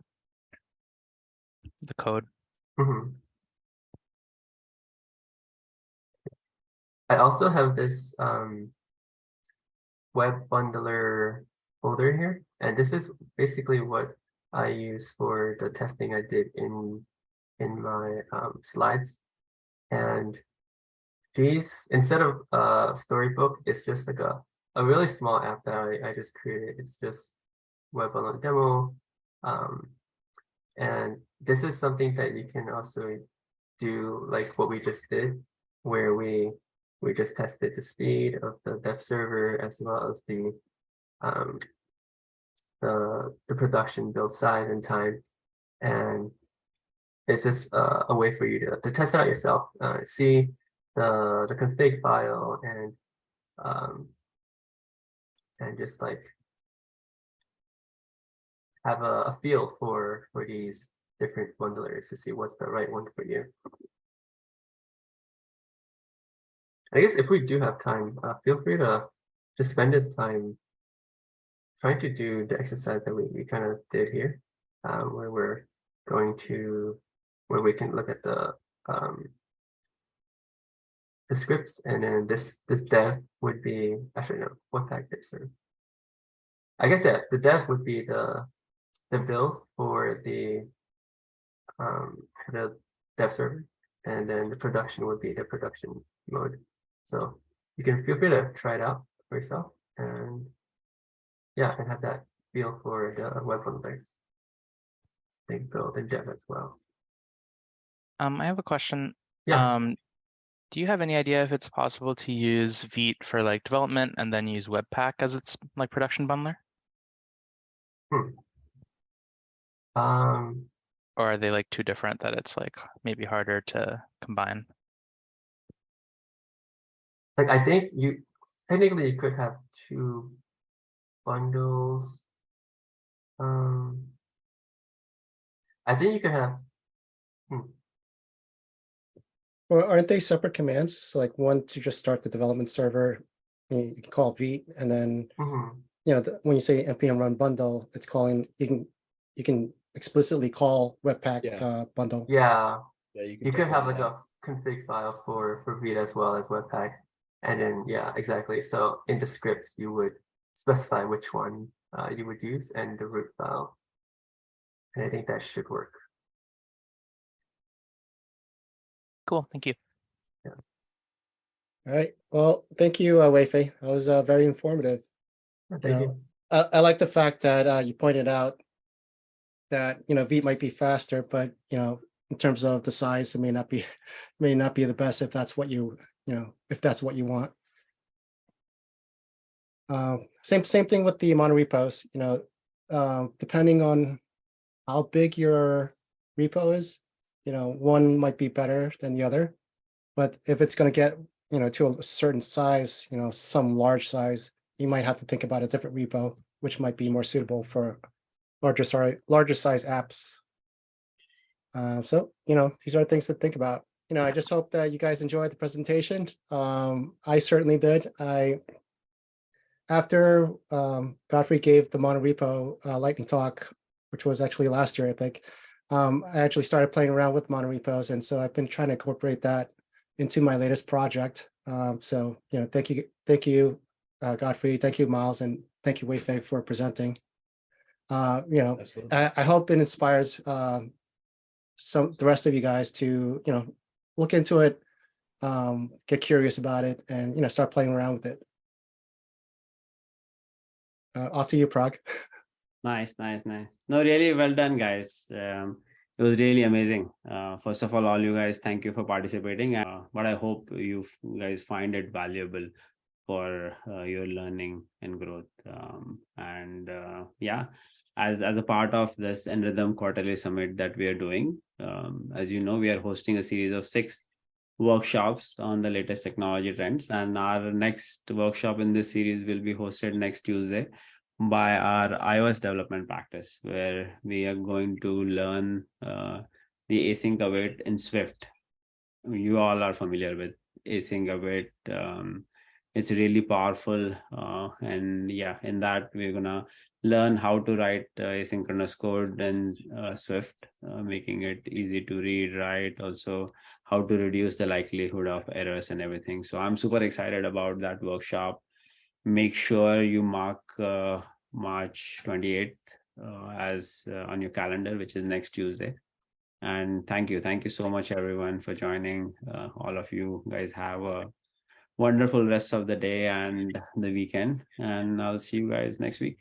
code. Mhm. I also have this web bundler folder here, and this is basically what I use for the testing I did in my slides. And these, instead of storybook, it's just like a really small app that I just created. It's just web bundler demo, and this is something that you can also do, like what we just did, where we just tested the speed of the dev server as well as the production build size and time, and it's just a way for you to test it out yourself, see the config file, and just like have a feel for these different bundlers to see what's the right one for you. I guess if we do have time, feel free to spend this time trying to do the exercise that we kind of did here, where we're going to, where we can look at the scripts, and then this dev would be, actually no, what pack Dixon? I guess yeah, the dev would be the build for the dev server, and then the production would be the production mode. So you can feel free to try it out for yourself, and yeah, and have that feel for the web bundlers. They build and dev as well. I have a question. Yeah. Do you have any idea if it's possible to use Vite for like development and then use Webpack as its like production bundler? Um, Or are they like too different that it's like maybe harder to combine? like I think technically you could have two bundles. I think you could have. Or aren't they separate commands? Like one to just start the development server, you can call Vite, and then Mhm. when you say npm run bundle, it's calling you can explicitly call webpack Yeah. bundle. Yeah, Yeah, you you can could have definitely like a config file for Vite as well as Webpack, and then yeah, exactly. So in the script, you would specify which one you would use and the root file, and I think that should work. Cool, thank you. All right. Well, thank you, Wei-Fei. That was very informative. Thank you. I like the fact that you pointed out that Vite might be faster, but in terms of the size, it may not be the best if that's what you want. Same thing with the monorepos. Depending on how big your repo is, one might be better than the other. But if it's going to get to a certain size, some large size, you might have to think about a different repo, which might be more suitable for larger size apps. So these are things to think about. I just hope that you guys enjoyed the presentation. I certainly did. After Godfrey gave the monorepo lightning talk, which was actually last year, I think, I actually started playing around with monorepos, and so I've been trying to incorporate that into my latest project. So thank you, Godfrey, thank you, Myles, and thank you, Wei-Fei, for presenting. Absolutely. I hope it inspires the rest of you guys to look into it, get curious about it, and start playing around with it. Off to you, Prague. Nice. No, really well done, guys. It was really amazing. First of all you guys, thank you for participating. But I hope you guys find it valuable for your learning and growth. Yeah, as a part of this InRhythm quarterly summit that we are doing, as you know, we are hosting a series of 6 workshops on the latest technology trends, and our next workshop in this series will be hosted next Tuesday by our iOS development practice, where we are going to learn the async await in Swift. You all are familiar with async await. It's really powerful, and yeah, in that we're gonna learn how to write asynchronous code in Swift, making it easy to read, write, also how to reduce the likelihood of errors and everything. So I'm super excited about that workshop. Make sure you mark March 28th as on your calendar, which is next Tuesday. And thank you so much, everyone, for joining. All of you guys have a wonderful rest of the day and the weekend, and I'll see you guys next week.